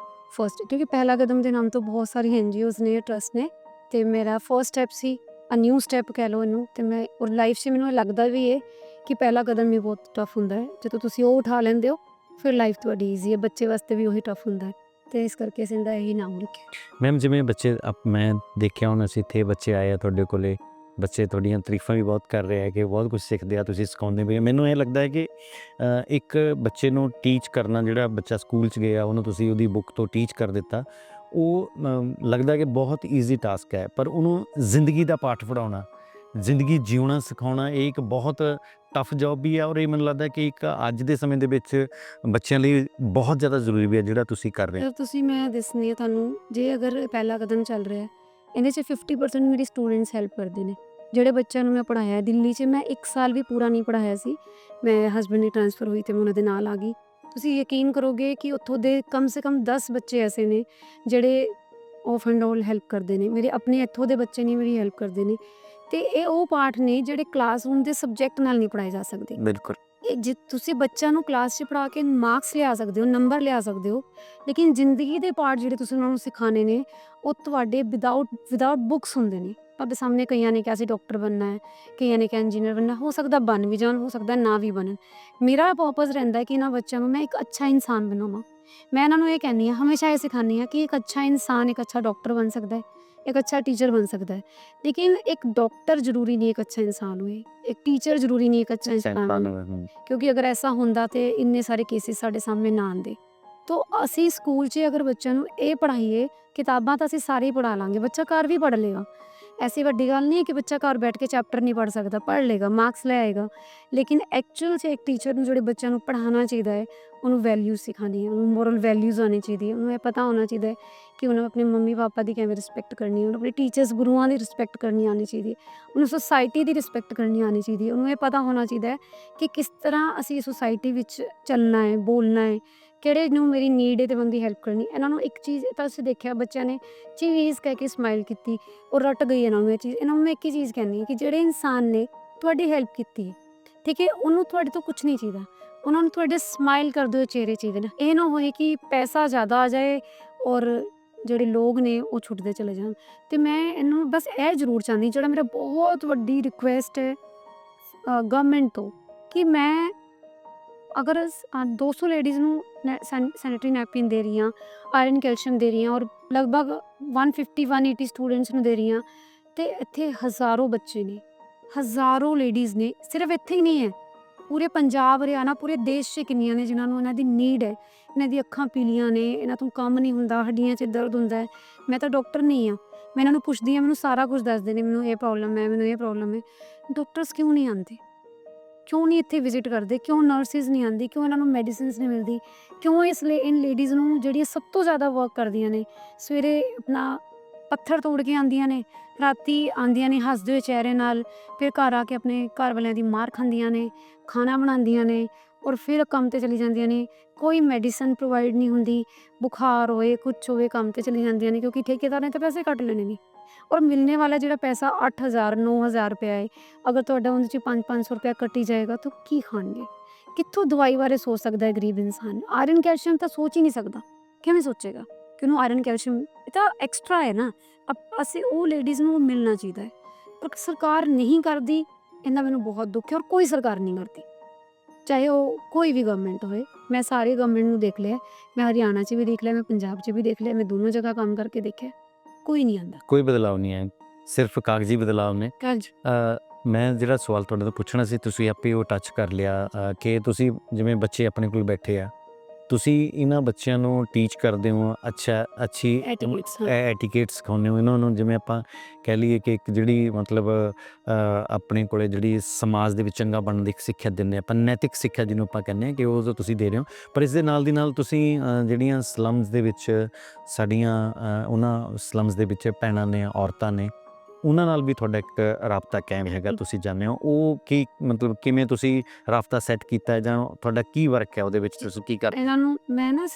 Speaker 1: ਕਿਉਂਕਿ ਪਹਿਲਾ ਕਦਮ ਦੇ ਨਾਮ ਤੋਂ ਬਹੁਤ ਸਾਰੀ NGOs ਨੇ, ਟਰਸਟ ਨੇ, ਤੇ ਮੇਰਾ ਫਸਟ ਸਟੈਪ ਸੀ, ਨਿਊ ਸਟੈਪ ਕਹਿ ਲਓ ਇਹਨੂੰ। ਤੇ ਮੈਂ ਔਰ ਲਾਈਫ 'ਚ ਮੈਨੂੰ ਲੱਗਦਾ ਵੀ ਹੈ ਕਿ ਪਹਿਲਾ ਕਦਮ ਵੀ ਬਹੁਤ ਟਫ ਹੁੰਦਾ ਹੈ। ਜਦੋਂ ਤੁਸੀਂ ਉਹ ਉਠਾ ਲੈਂਦੇ ਹੋ ਫਿਰ ਲਾਈਫ ਤੁਹਾਡੀ ਈਜ਼ੀ ਹੈ। ਬੱਚੇ ਵਾਸਤੇ ਵੀ ਉਹੀ ਟਫ ਹੁੰਦਾ ਹੈ, ਤੇ ਇਸ ਕਰਕੇ ਅਸੀਂ ਇਹਦਾ ਇਹੀ ਨਾਮ ਰੱਖਿਆ।
Speaker 3: ਮੈਮ ਜਿਵੇਂ ਬੱਚੇ ਮੈਂ ਦੇਖਿਆ ਹੁਣ ਅਸੀਂ ਇੱਥੇ ਬੱਚੇ ਆਏ ਆ ਤੁਹਾਡੇ ਕੋਲੇ, ਬੱਚੇ ਤੁਹਾਡੀਆਂ ਤਾਰੀਫਾਂ ਵੀ ਬਹੁਤ ਕਰ ਰਹੇ ਆ ਕਿ ਬਹੁਤ ਕੁਝ ਸਿੱਖਦੇ ਆ, ਤੁਸੀਂ ਸਿਖਾਉਂਦੇ ਵੀ ਆ। ਮੈਨੂੰ ਇਹ ਲੱਗਦਾ ਹੈ ਕਿ ਇੱਕ ਬੱਚੇ ਨੂੰ ਟੀਚ ਕਰਨਾ, ਜਿਹੜਾ ਬੱਚਾ ਸਕੂਲ 'ਚ ਗਿਆ ਉਹਨੂੰ ਤੁਸੀਂ ਉਹਦੀ ਬੁੱਕ ਤੋਂ ਟੀਚ ਕਰ ਦਿੱਤਾ, ਉਹ ਲੱਗਦਾ ਕਿ ਬਹੁਤ ਈਜ਼ੀ ਟਾਸਕ ਹੈ। ਪਰ ਉਹਨੂੰ ਜ਼ਿੰਦਗੀ ਦਾ ਪਾਠ ਪੜ੍ਹਾਉਣਾ, ਜ਼ਿੰਦਗੀ ਜਿਉਣਾ ਸਿਖਾਉਣਾ, ਇਹ ਇੱਕ ਬਹੁਤ ਟਫ ਜੌਬ ਵੀ ਹੈ। ਔਰ ਇਹ ਮੈਨੂੰ ਲੱਗਦਾ ਕਿ ਇੱਕ ਅੱਜ ਦੇ ਸਮੇਂ ਦੇ ਵਿੱਚ ਬੱਚਿਆਂ ਲਈ ਬਹੁਤ ਜ਼ਿਆਦਾ ਜ਼ਰੂਰੀ ਵੀ ਹੈ ਜਿਹੜਾ ਤੁਸੀਂ ਕਰ ਰਹੇ ਹੋ।
Speaker 1: ਤੁਸੀਂ ਮੈਂ ਦੱਸਣੀ ਆ ਤੁਹਾਨੂੰ, ਜੇ ਅਗਰ ਪਹਿਲਾ ਕਦਮ ਚੱਲ ਰਿਹਾ ਇਹਦੇ 'ਚ 50% ਮੇਰੀ ਸਟੂਡੈਂਟਸ ਹੈਲਪ ਕਰਦੇ ਨੇ। ਜਿਹੜੇ ਬੱਚਿਆਂ ਨੂੰ ਮੈਂ ਪੜ੍ਹਾਇਆ ਦਿੱਲੀ 'ਚ, ਮੈਂ 1 ਸਾਲ ਵੀ ਪੂਰਾ ਨਹੀਂ ਪੜ੍ਹਾਇਆ ਸੀ। ਮੈਂ ਹਸਬੈਂਡ ਦੀ ਟ੍ਰਾਂਸਫਰ ਹੋਈ ਤੇ ਮੈਂ ਉਹਨਾਂ ਦੇ ਨਾਲ ਆ ਗਈ। ਤੁਸੀਂ ਯਕੀਨ ਕਰੋਗੇ ਕਿ ਉੱਥੋਂ ਦੇ ਕਮ ਸੇ ਕਮ 10 ਬੱਚੇ ਐਸੇ ਨੇ ਜਿਹੜੇ ਆਫ ਐਂਡ ਆਲ ਹੈਲਪ ਕਰਦੇ ਨੇ। ਮੇਰੇ ਆਪਣੇ ਇੱਥੋਂ ਦੇ ਬੱਚੇ ਨਹੀਂ ਮੇਰੀ ਹੈਲਪ ਕਰਦੇ ਨੇ। ਤੇ ਇਹ ਉਹ ਪਾਠ ਨੇ ਜਿਹੜੇ ਕਲਾਸਰੂਮ ਦੇ ਸਬਜੈਕਟ ਨਾਲ ਨਹੀਂ ਪੜ੍ਹਾਏ ਜਾ ਸਕਦੇ।
Speaker 3: ਬਿਲਕੁਲ।
Speaker 1: ਇਹ ਜੇ ਤੁਸੀਂ ਬੱਚਿਆਂ ਨੂੰ ਕਲਾਸ 'ਚ ਪੜ੍ਹਾ ਕੇ ਮਾਰਕਸ ਲਿਆ ਸਕਦੇ ਹੋ, ਨੰਬਰ ਲਿਆ ਸਕਦੇ ਹੋ, ਲੇਕਿਨ ਜ਼ਿੰਦਗੀ ਦੇ ਪਾਠ ਜਿਹੜੇ ਤੁਸੀਂ ਉਹਨਾਂ ਨੂੰ ਸਿਖਾਉਣੇ ਨੇ ਉਹ ਤੁਹਾਡੇ ਵਿਦਆਊਟ ਬੁੱਕਸ ਹੁੰਦੇ ਨੇ। ਤੁਹਾਡੇ ਸਾਹਮਣੇ ਕਈਆਂ ਨੇ ਕਿਹਾ ਸੀ ਡਾਕਟਰ ਬਣਨਾ ਹੈ, ਕਈਆਂ ਨੇ ਕਿਹਾ ਇੰਜੀਨੀਅਰ ਬਣਨਾ, ਹੋ ਸਕਦਾ ਬਣ ਵੀ ਜਾਣ, ਹੋ ਸਕਦਾ ਨਾ ਵੀ ਬਣਨ। ਮੇਰਾ ਪਰਪਸ ਰਹਿੰਦਾ ਕਿ ਇਹਨਾਂ ਬੱਚਿਆਂ ਨੂੰ ਮੈਂ ਇੱਕ ਅੱਛਾ ਇਨਸਾਨ ਬਣਾਵਾਂ। ਮੈਂ ਇਹਨਾਂ ਨੂੰ ਇਹ ਕਹਿੰਦੀ ਹਾਂ, ਹਮੇਸ਼ਾ ਇਹ ਸਿਖਾਉਂਦੀ ਹਾਂ ਕਿ ਇੱਕ ਅੱਛਾ ਇਨਸਾਨ ਇੱਕ ਅੱਛਾ ਡਾਕਟਰ ਬਣ ਸਕਦਾ ਹੈ, ਇੱਕ ਅੱਛਾ ਟੀਚਰ ਬਣ ਸਕਦਾ ਹੈ, ਲੇਕਿਨ ਇੱਕ ਡਾਕਟਰ ਜ਼ਰੂਰੀ ਨਹੀਂ ਇੱਕ ਅੱਛਾ ਇਨਸਾਨ ਹੋਏ, ਇੱਕ ਟੀਚਰ ਜ਼ਰੂਰੀ ਨਹੀਂ ਇੱਕ ਅੱਛਾ ਇਨਸਾਨ ਹੋਏ। ਕਿਉਂਕਿ ਅਗਰ ਐਸਾ ਹੁੰਦਾ ਤੇ ਇੰਨੇ ਸਾਰੇ ਕੇਸਿਸ ਸਾਡੇ ਸਾਹਮਣੇ ਨਾ ਆਉਂਦੇ। ਤੋ ਅਸੀਂ ਸਕੂਲ 'ਚ ਅਗਰ ਬੱਚਿਆਂ ਨੂੰ ਇਹ ਪੜ੍ਹਾਈਏ, ਕਿਤਾਬਾਂ ਤਾਂ ਅਸੀਂ ਸਾਰੇ ਹੀ ਪੜ੍ਹਾ ਲਾਂਗੇ, ਬੱਚਾ ਘਰ ਵੀ ਪੜ੍ਹ ਲਏਗਾ। ਐਸੀ ਵੱਡੀ ਗੱਲ ਨਹੀਂ ਹੈ ਕਿ ਬੱਚਾ ਘਰ ਬੈਠ ਕੇ ਚੈਪਟਰ ਨਹੀਂ ਪੜ੍ਹ ਸਕਦਾ, ਪੜ੍ਹ ਲਏਗਾ, ਮਾਰਕਸ ਲੈ ਆਏਗਾ। ਲੇਕਿਨ ਐਕਚੁਅਲ 'ਚ ਇੱਕ ਟੀਚਰ ਨੂੰ ਜਿਹੜੇ ਬੱਚਿਆਂ ਨੂੰ ਪੜ੍ਹਾਉਣਾ ਚਾਹੀਦਾ ਹੈ, ਉਹਨੂੰ ਵੈਲਿਊਜ਼ ਸਿਖਾਉਣੀ ਹੈ, ਉਹਨੂੰ ਮੋਰਲ ਵੈਲਿਊਜ਼ ਆਉਣੀ ਚਾਹੀਦੀ ਹੈ, ਉਹਨੂੰ ਇਹ ਪਤਾ ਹੋਣਾ ਚਾਹੀਦਾ ਹੈ ਕਿ ਉਹਨੂੰ ਆਪਣੇ ਮੰਮੀ ਪਾਪਾ ਦੀ ਕਿਵੇਂ ਰਿਸਪੈਕਟ ਕਰਨੀ ਹੈ, ਉਹਨੂੰ ਆਪਣੇ ਟੀਚਰਸ ਗੁਰੂਆਂ ਦੀ ਰਿਸਪੈਕਟ ਕਰਨੀ ਆਉਣੀ ਚਾਹੀਦੀ ਹੈ, ਉਹਨੂੰ ਸੁਸਾਇਟੀ ਦੀ ਰਿਸਪੈਕਟ ਕਰਨੀ ਆਉਣੀ ਚਾਹੀਦੀ ਹੈ। ਉਹਨੂੰ ਇਹ ਪਤਾ ਹੋਣਾ ਚਾਹੀਦਾ ਹੈ ਕਿ ਕਿਸ ਤਰ੍ਹਾਂ ਅਸੀਂ ਸੁਸਾਇਟੀ ਵਿੱਚ ਚੱਲਣਾ ਹੈ, ਬੋਲਣਾ ਹੈ, ਕਿਹੜੇ ਨੂੰ ਮੇਰੀ ਨੀਡ ਹੈ ਤੇ ਬੰਦੀ ਹੈਲਪ ਕਰਨੀ। ਇਹਨਾਂ ਨੂੰ ਇੱਕ ਚੀਜ਼ ਤਾਂ ਅਸੀਂ ਦੇਖਿਆ, ਬੱਚਿਆਂ ਨੇ ਚੀਜ਼ ਕਹਿ ਕੇ ਸਮਾਈਲ ਕੀਤੀ ਔਰ ਰੱਟ ਗਈ ਇਹਨਾਂ ਨੂੰ ਇਹ ਚੀਜ਼। ਇਹਨਾਂ ਨੂੰ ਮੈਂ ਇੱਕ ਹੀ ਚੀਜ਼ ਕਹਿੰਦੀ ਹਾਂ ਕਿ ਜਿਹੜੇ ਇਨਸਾਨ ਨੇ ਤੁਹਾਡੀ ਹੈਲਪ ਕੀਤੀ ਹੈ, ਠੀਕ ਹੈ, ਉਹਨੂੰ ਤੁਹਾਡੇ ਤੋਂ ਕੁਛ ਨਹੀਂ ਚਾਹੀਦਾ। ਉਹਨਾਂ ਨੂੰ ਤੁਹਾਡੇ ਸਮਾਈਲ ਕਰਦੇ ਹੋਏ ਚਿਹਰੇ ਚਾਹੀਦੇ ਨੇ। ਇਹ ਨਾ ਹੋਏ ਕਿ ਪੈਸਾ ਜ਼ਿਆਦਾ ਆ ਜਾਏ ਔਰ ਜਿਹੜੇ ਲੋਕ ਨੇ ਉਹ ਛੁੱਟਦੇ ਚਲੇ ਜਾਣ। ਤੇ ਮੈਂ ਇਹਨੂੰ ਬਸ ਇਹ ਜ਼ਰੂਰ ਚਾਹੁੰਦੀ, ਜਿਹੜਾ ਮੇਰਾ ਬਹੁਤ ਵੱਡੀ ਰਿਕੁਐਸਟ ਹੈ ਗਵਰਨਮੈਂਟ ਤੋਂ, ਕਿ ਮੈਂ ਅਗਰ 200 ਲੇਡੀਜ਼ ਨੂੰ ਸੈਨੇਟਰੀ ਨੈਪਕਿਨ ਦੇ ਰਹੀ ਹਾਂ, ਆਇਰਨ ਕੈਲਸ਼ੀਅਮ ਦੇ ਰਹੀ ਹਾਂ ਔਰ ਲਗਭਗ 150-180 ਸਟੂਡੈਂਟਸ ਨੂੰ ਦੇ ਰਹੀ ਹਾਂ, ਤੇ ਇੱਥੇ ਹਜ਼ਾਰੋਂ ਬੱਚੇ ਨੇ, ਹਜ਼ਾਰੋਂ ਲੇਡੀਜ਼ ਨੇ, ਸਿਰਫ ਇੱਥੇ ਹੀ ਨਹੀਂ ਹੈ, ਪੂਰੇ ਪੰਜਾਬ ਹਰਿਆਣਾ ਪੂਰੇ ਦੇਸ਼ 'ਚ ਕਿੰਨੀਆਂ ਨੇ ਜਿਨ੍ਹਾਂ ਨੂੰ ਇਹਨਾਂ ਦੀ ਨੀਡ ਹੈ। ਇਹਨਾਂ ਦੀ ਅੱਖਾਂ ਪੀਲੀਆਂ ਨੇ, ਇਹਨਾਂ ਤੋਂ ਕੰਮ ਨਹੀਂ ਹੁੰਦਾ, ਹੱਡੀਆਂ 'ਚ ਦਰਦ ਹੁੰਦਾ ਹੈ। ਮੈਂ ਤਾਂ ਡਾਕਟਰ ਨਹੀਂ ਹਾਂ, ਮੈਂ ਇਹਨਾਂ ਨੂੰ ਪੁੱਛਦੀ ਹਾਂ, ਮੈਨੂੰ ਸਾਰਾ ਕੁਝ ਦੱਸਦੇ ਨੇ, ਮੈਨੂੰ ਇਹ ਪ੍ਰੋਬਲਮ ਹੈ, ਮੈਨੂੰ ਇਹ ਪ੍ਰੋਬਲਮ ਹੈ। ਡਾਕਟਰਸ ਕਿਉਂ ਨਹੀਂ ਆਉਂਦੇ? ਕਿਉਂ ਨਹੀਂ ਇੱਥੇ ਵਿਜ਼ਿਟ ਕਰਦੇ? ਕਿਉਂ ਨਰਸਿਸ ਨਹੀਂ ਆਉਂਦੀ? ਕਿਉਂ ਇਹਨਾਂ ਨੂੰ ਮੈਡੀਸਿਨਸ ਨਹੀਂ ਮਿਲਦੀ? ਕਿਉਂ ਇਸ ਲਈ ਇਨ ਲੇਡੀਜ਼ ਨੂੰ ਜਿਹੜੀਆਂ ਸਭ ਤੋਂ ਜ਼ਿਆਦਾ ਵਰਕ ਕਰਦੀਆਂ ਨੇ, ਸਵੇਰੇ ਆਪਣਾ ਪੱਥਰ ਤੋੜ ਕੇ ਆਉਂਦੀਆਂ ਨੇ, ਰਾਤੀ ਆਉਂਦੀਆਂ ਨੇ ਹੱਸਦੇ ਹੋਏ ਚਿਹਰੇ ਨਾਲ, ਫਿਰ ਘਰ ਆ ਕੇ ਆਪਣੇ ਘਰ ਵਾਲਿਆਂ ਦੀ ਮਾਰ ਖਾਂਦੀਆਂ ਨੇ, ਖਾਣਾ ਬਣਾਉਂਦੀਆਂ ਨੇ ਔਰ ਫਿਰ ਕੰਮ 'ਤੇ ਚਲੀ ਜਾਂਦੀਆਂ ਨੇ। ਕੋਈ ਮੈਡੀਸਨ ਪ੍ਰੋਵਾਈਡ ਨਹੀਂ ਹੁੰਦੀ, ਬੁਖਾਰ ਹੋਏ ਕੁਛ ਹੋਵੇ ਕੰਮ 'ਤੇ ਚਲੀ ਜਾਂਦੀਆਂ ਨੇ, ਕਿਉਂਕਿ ਠੇਕੇਦਾਰ ਨੇ ਤਾਂ ਪੈਸੇ ਕੱਟ ਲੈਣੇ ਨੇ। ਔਰ ਮਿਲਣੇ ਵਾਲਾ ਜਿਹੜਾ ਪੈਸਾ 8,000-9,000 ਰੁਪਇਆ ਹੈ, ਅਗਰ ਤੁਹਾਡਾ ਉਹਦੇ 'ਚ 500-500 ਰੁਪਇਆ ਕੱਟੀ ਜਾਏਗਾ ਤਾਂ ਕੀ ਖਾਣਗੇ? ਕਿੱਥੋਂ ਦਵਾਈ ਬਾਰੇ ਸੋਚ ਸਕਦਾ ਹੈ ਗਰੀਬ ਇਨਸਾਨ? ਆਇਰਨ ਕੈਲਸ਼ੀਅਮ ਤਾਂ ਸੋਚ ਹੀ ਨਹੀਂ ਸਕਦਾ, ਕਿਵੇਂ ਸੋਚੇਗਾ ਕਿ ਉਹਨੂੰ ਆਇਰਨ ਕੈਲਸ਼ੀਅਮ ਇਹ ਤਾਂ ਐਕਸਟਰਾ ਹੈ ਨਾ। ਅਸੀਂ ਉਹ ਲੇਡੀਜ਼ ਨੂੰ ਮਿਲਣਾ ਚਾਹੀਦਾ ਹੈ, ਪਰ ਸਰਕਾਰ ਨਹੀਂ ਕਰਦੀ। ਇਹਦਾ ਮੈਨੂੰ ਬਹੁਤ ਦੁੱਖ ਹੈ ਔਰ ਕੋਈ ਸਰਕਾਰ ਨਹੀਂ ਕਰਦੀ, ਚਾਹੇ ਉਹ ਕੋਈ ਵੀ ਗਵਰਨਮੈਂਟ ਹੋਏ। ਮੈਂ ਸਾਰੇ ਗਵਰਨਮੈਂਟ ਨੂੰ ਦੇਖ ਲਿਆ, ਮੈਂ ਹਰਿਆਣਾ 'ਚ ਵੀ ਦੇਖ ਲਿਆ, ਮੈਂ ਪੰਜਾਬ 'ਚ ਵੀ ਦੇਖ ਲਿਆ, ਮੈਂ ਦੋਨੋਂ ਜਗ੍ਹਾ ਕੰਮ ਕਰਕੇ ਦੇਖਿਆ, ਕੋਈ ਨਹੀਂ ਆਉਂਦਾ,
Speaker 3: ਕੋਈ ਬਦਲਾਅ ਨਹੀਂ ਹੈ, ਸਿਰਫ ਕਾਗਜ਼ੀ ਬਦਲਾਅ ਨੇ।
Speaker 1: ਕਾਜ
Speaker 3: ਮੈਂ ਜਿਹੜਾ ਸਵਾਲ ਤੁਹਾਡੇ ਤੋਂ ਪੁੱਛਣਾ ਸੀ, ਤੁਸੀਂ ਆਪੇ ਉਹ ਟੱਚ ਕਰ ਲਿਆ ਕਿ ਤੁਸੀਂ ਜਿਵੇਂ ਬੱਚੇ ਆਪਣੇ ਕੋਲ ਬੈਠੇ ਆ, ਤੁਸੀਂ ਇਹਨਾਂ ਬੱਚਿਆਂ ਨੂੰ ਟੀਚ ਕਰਦੇ ਹੋ, ਅੱਛੀ
Speaker 1: Etiquettes, ਹਾਂ।
Speaker 3: ਐਟੀਕੇਟ ਸਿਖਾਉਂਦੇ ਹੋ ਇਹਨਾਂ ਨੂੰ। ਜਿਵੇਂ ਆਪਾਂ ਕਹਿ ਲਈਏ ਕਿ ਇੱਕ ਜਿਹੜੀ ਮਤਲਬ ਆਪਣੇ ਕੋਲੇ ਜਿਹੜੀ ਸਮਾਜ ਦੇ ਵਿੱਚ ਚੰਗਾ ਬਣਨ ਦੀ ਇੱਕ ਸਿੱਖਿਆ ਦਿੰਦੇ ਆਪਾਂ, ਨੈਤਿਕ ਸਿੱਖਿਆ ਜਿਹਨੂੰ ਆਪਾਂ ਕਹਿੰਦੇ ਹਾਂ, ਕਿ ਉਹ ਤੁਸੀਂ ਦੇ ਰਹੇ ਹੋ। ਪਰ ਇਸ ਦੇ ਨਾਲ ਦੀ ਨਾਲ ਤੁਸੀਂ ਜਿਹੜੀਆਂ ਸਲਮਸ ਦੇ ਵਿੱਚ ਸਾਡੀਆਂ ਉਹਨਾਂ ਸਲਮਸ ਦੇ ਵਿੱਚ ਭੈਣਾਂ ਨੇ, ਔਰਤਾਂ ਨੇ, ਉਹਨਾਂ ਨਾਲ ਵੀ ਤੁਹਾਡਾ ਇੱਕ ਰਾਬਤਾ ਕਾਇਮ ਹੈਗਾ, ਤੁਸੀਂ ਜਾਣਦੇ ਹੋ। ਉਹ ਕੀ ਮਤਲਬ ਕਿਵੇਂ ਤੁਸੀਂ ਰਾਬਤਾ ਸੈੱਟ ਕੀਤਾ, ਜਾਂ ਤੁਹਾਡਾ ਕੀ ਵਰਕ ਹੈ ਉਹਦੇ ਵਿੱਚ, ਤੁਸੀਂ ਕੀ ਕਰ
Speaker 1: ਇਹਨਾਂ ਨੂੰ ਮੈਂ ਨਾ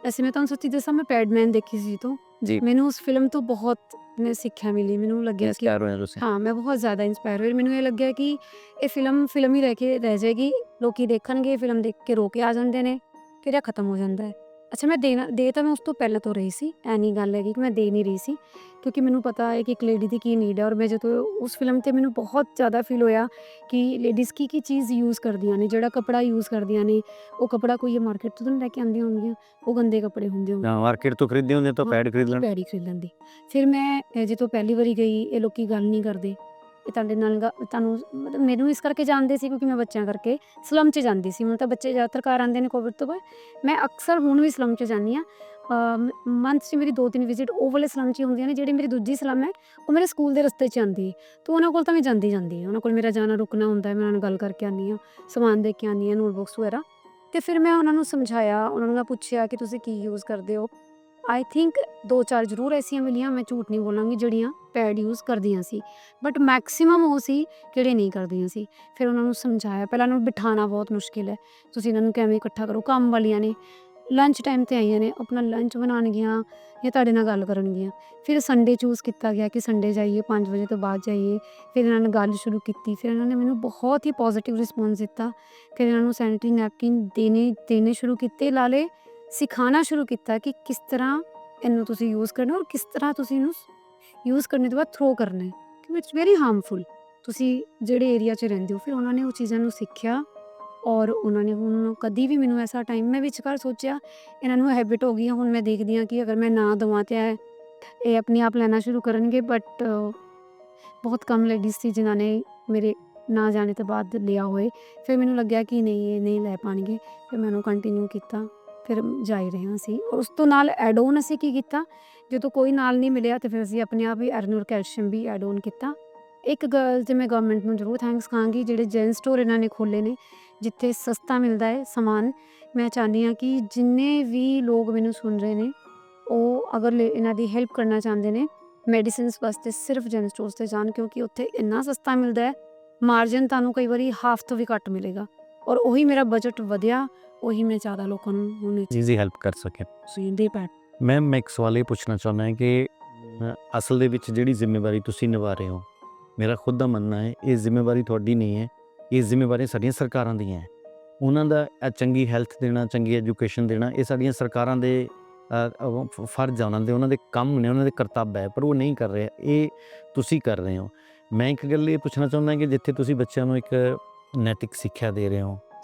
Speaker 1: ਵੈਸੇ ਮੈਂ ਤੁਹਾਨੂੰ ਸੱਚੀ ਦੱਸਾਂ, ਮੈਂ ਪੈਡਮੈਨ ਦੇਖੀ ਸੀ ਤੋਂ
Speaker 3: ਜੀ
Speaker 1: ਮੈਨੂੰ ਉਸ ਫਿਲਮ ਤੋਂ ਬਹੁਤ ਸਿੱਖਿਆ ਮਿਲੀ। ਮੈਨੂੰ ਲੱਗਿਆ ਕਿ
Speaker 3: ਤਿਆਰ ਹੋਏ ਤੁਸੀਂ?
Speaker 1: ਹਾਂ, ਮੈਂ ਬਹੁਤ ਜ਼ਿਆਦਾ ਇੰਸਪਾਇਰ ਹੋਈ। ਮੈਨੂੰ ਇਹ ਲੱਗਿਆ ਕਿ ਇਹ ਫਿਲਮ ਹੀ ਰਹਿ ਜਾਏਗੀ, ਲੋਕੀ ਦੇਖਣਗੇ, ਫਿਲਮ ਦੇਖ ਕੇ ਰੋ ਕੇ ਆ ਜਾਂਦੇ ਨੇ, ਫਿਰ ਇਹ ਖਤਮ ਹੋ ਜਾਂਦਾ ਹੈ। ਅੱਛਾ, ਮੈਂ ਦੇ ਤਾਂ ਮੈਂ ਉਸ ਤੋਂ ਪਹਿਲਾਂ ਤੋਂ ਰਹੀ ਸੀ, ਐ ਨਹੀਂ ਗੱਲ ਹੈਗੀ ਕਿ ਮੈਂ ਦੇ ਨਹੀਂ ਰਹੀ ਸੀ, ਕਿਉਂਕਿ ਮੈਨੂੰ ਪਤਾ ਹੈ ਕਿ ਇੱਕ ਲੇਡੀ ਦੀ ਕੀ ਨੀਡ ਹੈ। ਔਰ ਮੈਂ ਜਦੋਂ ਉਸ ਫਿਲਮ 'ਤੇ ਮੈਨੂੰ ਬਹੁਤ ਜ਼ਿਆਦਾ ਫੀਲ ਹੋਇਆ ਕਿ ਲੇਡੀਜ਼ ਕੀ ਚੀਜ਼ ਯੂਜ਼ ਕਰਦੀਆਂ ਨੇ, ਜਿਹੜਾ ਕੱਪੜਾ ਯੂਜ਼ ਕਰਦੀਆਂ ਨੇ, ਉਹ ਕੱਪੜਾ ਕੋਈ ਮਾਰਕੀਟ ਤੋਂ ਨਹੀਂ ਲੈ ਕੇ ਆਉਂਦੀਆਂ ਹੋਣਗੀਆਂ, ਉਹ ਗੰਦੇ ਕੱਪੜੇ ਹੁੰਦੇ ਹੋਣਗੇ,
Speaker 3: ਮਾਰਕੀਟ ਤੋਂ ਖਰੀਦਦੇ ਹੁੰਦੇ ਤਾਂ ਪੈਡ ਖਰੀਦ ਲੈਣ।
Speaker 1: ਪੈੜੀ ਖਰੀਦ ਲੈਂਦੀ। ਫਿਰ ਮੈਂ ਜਦੋਂ ਪਹਿਲੀ ਵਾਰੀ ਗਈ, ਇਹ ਲੋਕੀ ਗੱਲ ਨਹੀਂ ਕਰਦੇ, ਇਹ ਤੁਹਾਡੇ ਨਾਲ ਤੁਹਾਨੂੰ ਮਤਲਬ ਮੈਨੂੰ ਇਸ ਕਰਕੇ ਜਾਣਦੇ ਸੀ ਕਿਉਂਕਿ ਮੈਂ ਬੱਚਿਆਂ ਕਰਕੇ ਸਲਮ 'ਚ ਜਾਂਦੀ ਸੀ। ਹੁਣ ਤਾਂ ਬੱਚੇ ਜ਼ਿਆਦਾਤਰ ਘਰ ਆਉਂਦੇ ਨੇ ਕੋਵਿਡ ਤੋਂ ਬਾਅਦ, ਮੈਂ ਅਕਸਰ ਹੁਣ ਵੀ ਸਲਮ 'ਚ ਜਾਂਦੀ ਹਾਂ। ਮੰਥ 'ਚ ਮੇਰੀ 2-3 ਵਿਜ਼ਿਟ ਉਹ ਵਾਲੇ ਸਲਮ 'ਚ ਹੀ ਹੁੰਦੀਆਂ ਨੇ। ਜਿਹੜੀ ਮੇਰੀ ਦੂਜੀ ਸਲਮ ਹੈ ਉਹ ਮੇਰੇ ਸਕੂਲ ਦੇ ਰਸਤੇ 'ਚ ਆਉਂਦੀ ਹੈ, ਤਾਂ ਉਹਨਾਂ ਕੋਲ ਤਾਂ ਮੈਂ ਜਾਂਦੀ ਹਾਂ, ਉਹਨਾਂ ਕੋਲ ਮੇਰਾ ਜਾਣਾ ਰੁਕਣਾ ਹੁੰਦਾ ਹੈ, ਮੈਂ ਉਹਨਾਂ ਨਾਲ ਗੱਲ ਕਰਕੇ ਆਉਂਦੀ ਹਾਂ, ਸਮਾਨ ਦੇ ਕੇ ਆਉਂਦੀ ਹਾਂ, ਨੋਟਬੁੱਕਸ ਵਗੈਰਾ। ਅਤੇ ਫਿਰ ਮੈਂ ਉਹਨਾਂ ਨੂੰ ਸਮਝਾਇਆ, ਉਹਨਾਂ ਨੂੰ ਮੈਂ ਪੁੱਛਿਆ ਕਿ ਤੁਸੀਂ ਕੀ ਯੂਜ਼ ਕਰਦੇ ਹੋ। ਆਈ ਥਿੰਕ 2-4 ਜ਼ਰੂਰ ਐਸੀਆਂ ਮਿਲੀਆਂ, ਮੈਂ ਝੂਠ ਨਹੀਂ ਬੋਲਾਂਗੀ, ਜਿਹੜੀਆਂ ਪੈਡ ਯੂਜ਼ ਕਰਦੀਆਂ ਸੀ, ਬਟ ਮੈਕਸੀਮਮ ਉਹ ਸੀ ਜਿਹੜੇ ਨਹੀਂ ਕਰਦੀਆਂ ਸੀ। ਫਿਰ ਉਹਨਾਂ ਨੂੰ ਸਮਝਾਇਆ, ਪਹਿਲਾਂ ਉਹਨਾਂ ਨੂੰ ਬਿਠਾਉਣਾ ਬਹੁਤ ਮੁਸ਼ਕਿਲ ਹੈ, ਤੁਸੀਂ ਇਹਨਾਂ ਨੂੰ ਕਿਵੇਂ ਇਕੱਠਾ ਕਰੋ। ਕੰਮ ਵਾਲੀਆਂ ਨੇ, ਲੰਚ ਟਾਈਮ 'ਤੇ ਆਈਆਂ ਨੇ, ਆਪਣਾ ਲੰਚ ਬਣਾਉਣਗੀਆਂ ਜਾਂ ਤੁਹਾਡੇ ਨਾਲ ਗੱਲ ਕਰਨਗੀਆਂ। ਫਿਰ ਸੰਡੇ ਚੂਜ਼ ਕੀਤਾ ਗਿਆ ਕਿ ਸੰਡੇ ਜਾਈਏ, 5 ਵਜੇ ਤੋਂ ਬਾਅਦ ਜਾਈਏ। ਫਿਰ ਇਹਨਾਂ ਨੇ ਗੱਲ ਸ਼ੁਰੂ ਕੀਤੀ, ਫਿਰ ਇਹਨਾਂ ਨੇ ਮੈਨੂੰ ਬਹੁਤ ਹੀ ਪੋਜ਼ੀਟਿਵ ਰਿਸਪੌਂਸ ਦਿੱਤਾ। ਫਿਰ ਇਹਨਾਂ ਨੂੰ ਸੈਨੇਟਰੀ ਨੈਪਕਿਨ ਦੇਣੇ ਸ਼ੁਰੂ ਕੀਤੇ, ਨਾਲੇ ਸਿਖਾਉਣਾ ਸ਼ੁਰੂ ਕੀਤਾ ਕਿ ਕਿਸ ਤਰ੍ਹਾਂ ਇਹਨੂੰ ਤੁਸੀਂ ਯੂਜ਼ ਕਰਨਾ ਔਰ ਕਿਸ ਤਰ੍ਹਾਂ ਤੁਸੀਂ ਇਹਨੂੰ ਯੂਜ਼ ਕਰਨ ਤੋਂ ਬਾਅਦ ਥਰੋ ਕਰਨਾ ਹੈ, ਕਿ ਇਟਸ ਵੈਰੀ ਹਾਰਮਫੁਲ ਤੁਸੀਂ ਜਿਹੜੇ ਏਰੀਆ 'ਚ ਰਹਿੰਦੇ ਹੋ। ਫਿਰ ਉਹਨਾਂ ਨੇ ਉਹ ਚੀਜ਼ਾਂ ਨੂੰ ਸਿੱਖਿਆ ਔਰ ਉਹਨਾਂ ਨੇ ਹੁਣ ਕਦੀ ਵੀ ਮੈਨੂੰ ਐਸਾ ਟਾਈਮ, ਮੈਂ ਵਿਚਕਾਰ ਸੋਚਿਆ ਇਹਨਾਂ ਨੂੰ ਹੈਬਿਟ ਹੋ ਗਈ ਹੈ, ਹੁਣ ਮੈਂ ਦੇਖਦੀ ਹਾਂ ਕਿ ਅਗਰ ਮੈਂ ਨਾ ਦੇਵਾਂ ਤਾਂ ਇਹ ਆਪਣੇ ਆਪ ਲੈਣਾ ਸ਼ੁਰੂ ਕਰਨਗੇ। ਬਟ ਬਹੁਤ ਕਮ ਲੇਡੀਜ਼ ਸੀ ਜਿਨ੍ਹਾਂ ਨੇ ਮੇਰੇ ਨਾ ਜਾਣੇ ਤੋਂ ਬਾਅਦ ਲਿਆ ਹੋਏ। ਫਿਰ ਮੈਨੂੰ ਲੱਗਿਆ ਕਿ ਨਹੀਂ, ਇਹ ਨਹੀਂ ਲੈ ਪਾਉਣਗੇ, ਫਿਰ ਮੈਂ ਉਹਨੂੰ ਕੰਟੀਨਿਊ ਕੀਤਾ, ਫਿਰ ਜਾ ਹੀ ਰਹੇ ਹਾਂ ਅਸੀਂ। ਔਰ ਉਸ ਤੋਂ ਨਾਲ ਐਡ ਔਨ ਅਸੀਂ ਕੀ ਕੀਤਾ, ਜਦੋਂ ਕੋਈ ਨਾਲ ਨਹੀਂ ਮਿਲਿਆ ਤਾਂ ਫਿਰ ਅਸੀਂ ਆਪਣੇ ਆਪ ਹੀ ਆਇਰਨ ਔਰ ਕੈਲਸ਼ੀਅਮ ਵੀ ਐਡ ਔਨ ਕੀਤਾ। ਇੱਕ ਗੱਲ ਤੇ ਮੈਂ ਗਵਰਨਮੈਂਟ ਨੂੰ ਜ਼ਰੂਰ ਥੈਂਕਸ ਕਹਾਂਗੀ, ਜਿਹੜੇ ਜੈਨ ਸਟੋਰ ਇਹਨਾਂ ਨੇ ਖੋਲ੍ਹੇ ਨੇ, ਜਿੱਥੇ ਸਸਤਾ ਮਿਲਦਾ ਹੈ ਸਮਾਨ। ਮੈਂ ਚਾਹੁੰਦੀ ਹਾਂ ਕਿ ਜਿੰਨੇ ਵੀ ਲੋਕ ਮੈਨੂੰ ਸੁਣ ਰਹੇ ਨੇ, ਉਹ ਅਗਰ ਇਹਨਾਂ ਦੀ ਹੈਲਪ ਕਰਨਾ ਚਾਹੁੰਦੇ ਨੇ ਮੈਡੀਸਿਨਸ ਵਾਸਤੇ, ਸਿਰਫ ਜੈਨ ਸਟੋਰਸ 'ਤੇ ਜਾਣ, ਕਿਉਂਕਿ ਉੱਥੇ ਇੰਨਾ ਸਸਤਾ ਮਿਲਦਾ ਹੈ, ਮਾਰਜਨ ਤੁਹਾਨੂੰ ਕਈ ਵਾਰੀ ਹਾਫ ਤੋਂ ਵੀ ਘੱਟ ਮਿਲੇਗਾ। ਔਰ ਉਹੀ ਮੇਰਾ ਬਜਟ ਵਧਿਆ, ਉਹੀ ਮੈਂ ਜ਼ਿਆਦਾ ਲੋਕਾਂ ਨੂੰ ਹੁਣ
Speaker 3: ਈਜ਼ੀ ਹੈਲਪ ਕਰ ਸਕੇ।
Speaker 1: ਦੇ ਪੈਡ।
Speaker 3: ਮੈਂ ਇੱਕ ਸਵਾਲ ਇਹ ਪੁੱਛਣਾ ਚਾਹੁੰਦਾ ਹਾਂ ਕਿ ਅਸਲ ਦੇ ਵਿੱਚ ਜਿਹੜੀ ਜ਼ਿੰਮੇਵਾਰੀ ਤੁਸੀਂ ਨਿਭਾ ਰਹੇ ਹੋ, ਮੇਰਾ ਖੁਦ ਦਾ ਮੰਨਣਾ ਹੈ ਇਹ ਜ਼ਿੰਮੇਵਾਰੀ ਤੁਹਾਡੀ ਨਹੀਂ ਹੈ, ਇਹ ਜ਼ਿੰਮੇਵਾਰੀ ਸਾਡੀਆਂ ਸਰਕਾਰਾਂ ਦੀਆਂ ਹੈ। ਉਹਨਾਂ ਦਾ ਚੰਗੀ ਹੈਲਥ ਦੇਣਾ, ਚੰਗੀ ਐਜੂਕੇਸ਼ਨ ਦੇਣਾ, ਇਹ ਸਾਡੀਆਂ ਸਰਕਾਰਾਂ ਦੇ ਫਰਜ਼ ਆ, ਉਹਨਾਂ ਦੇ ਕੰਮ ਨੇ, ਉਹਨਾਂ ਦੇ ਕਰਤੱਵ ਹੈ, ਪਰ ਉਹ ਨਹੀਂ ਕਰ ਰਹੇ। ਇਹ ਤੁਸੀਂ ਕਰ ਰਹੇ ਹੋ। ਮੈਂ ਇੱਕ ਗੱਲ ਇਹ ਪੁੱਛਣਾ ਚਾਹੁੰਦਾ ਕਿ ਜਿੱਥੇ ਤੁਸੀਂ ਬੱਚਿਆਂ ਨੂੰ ਇੱਕ ਨੈਤਿਕ ਸਿੱਖਿਆ ਦੇ ਰਹੇ ਹੋ,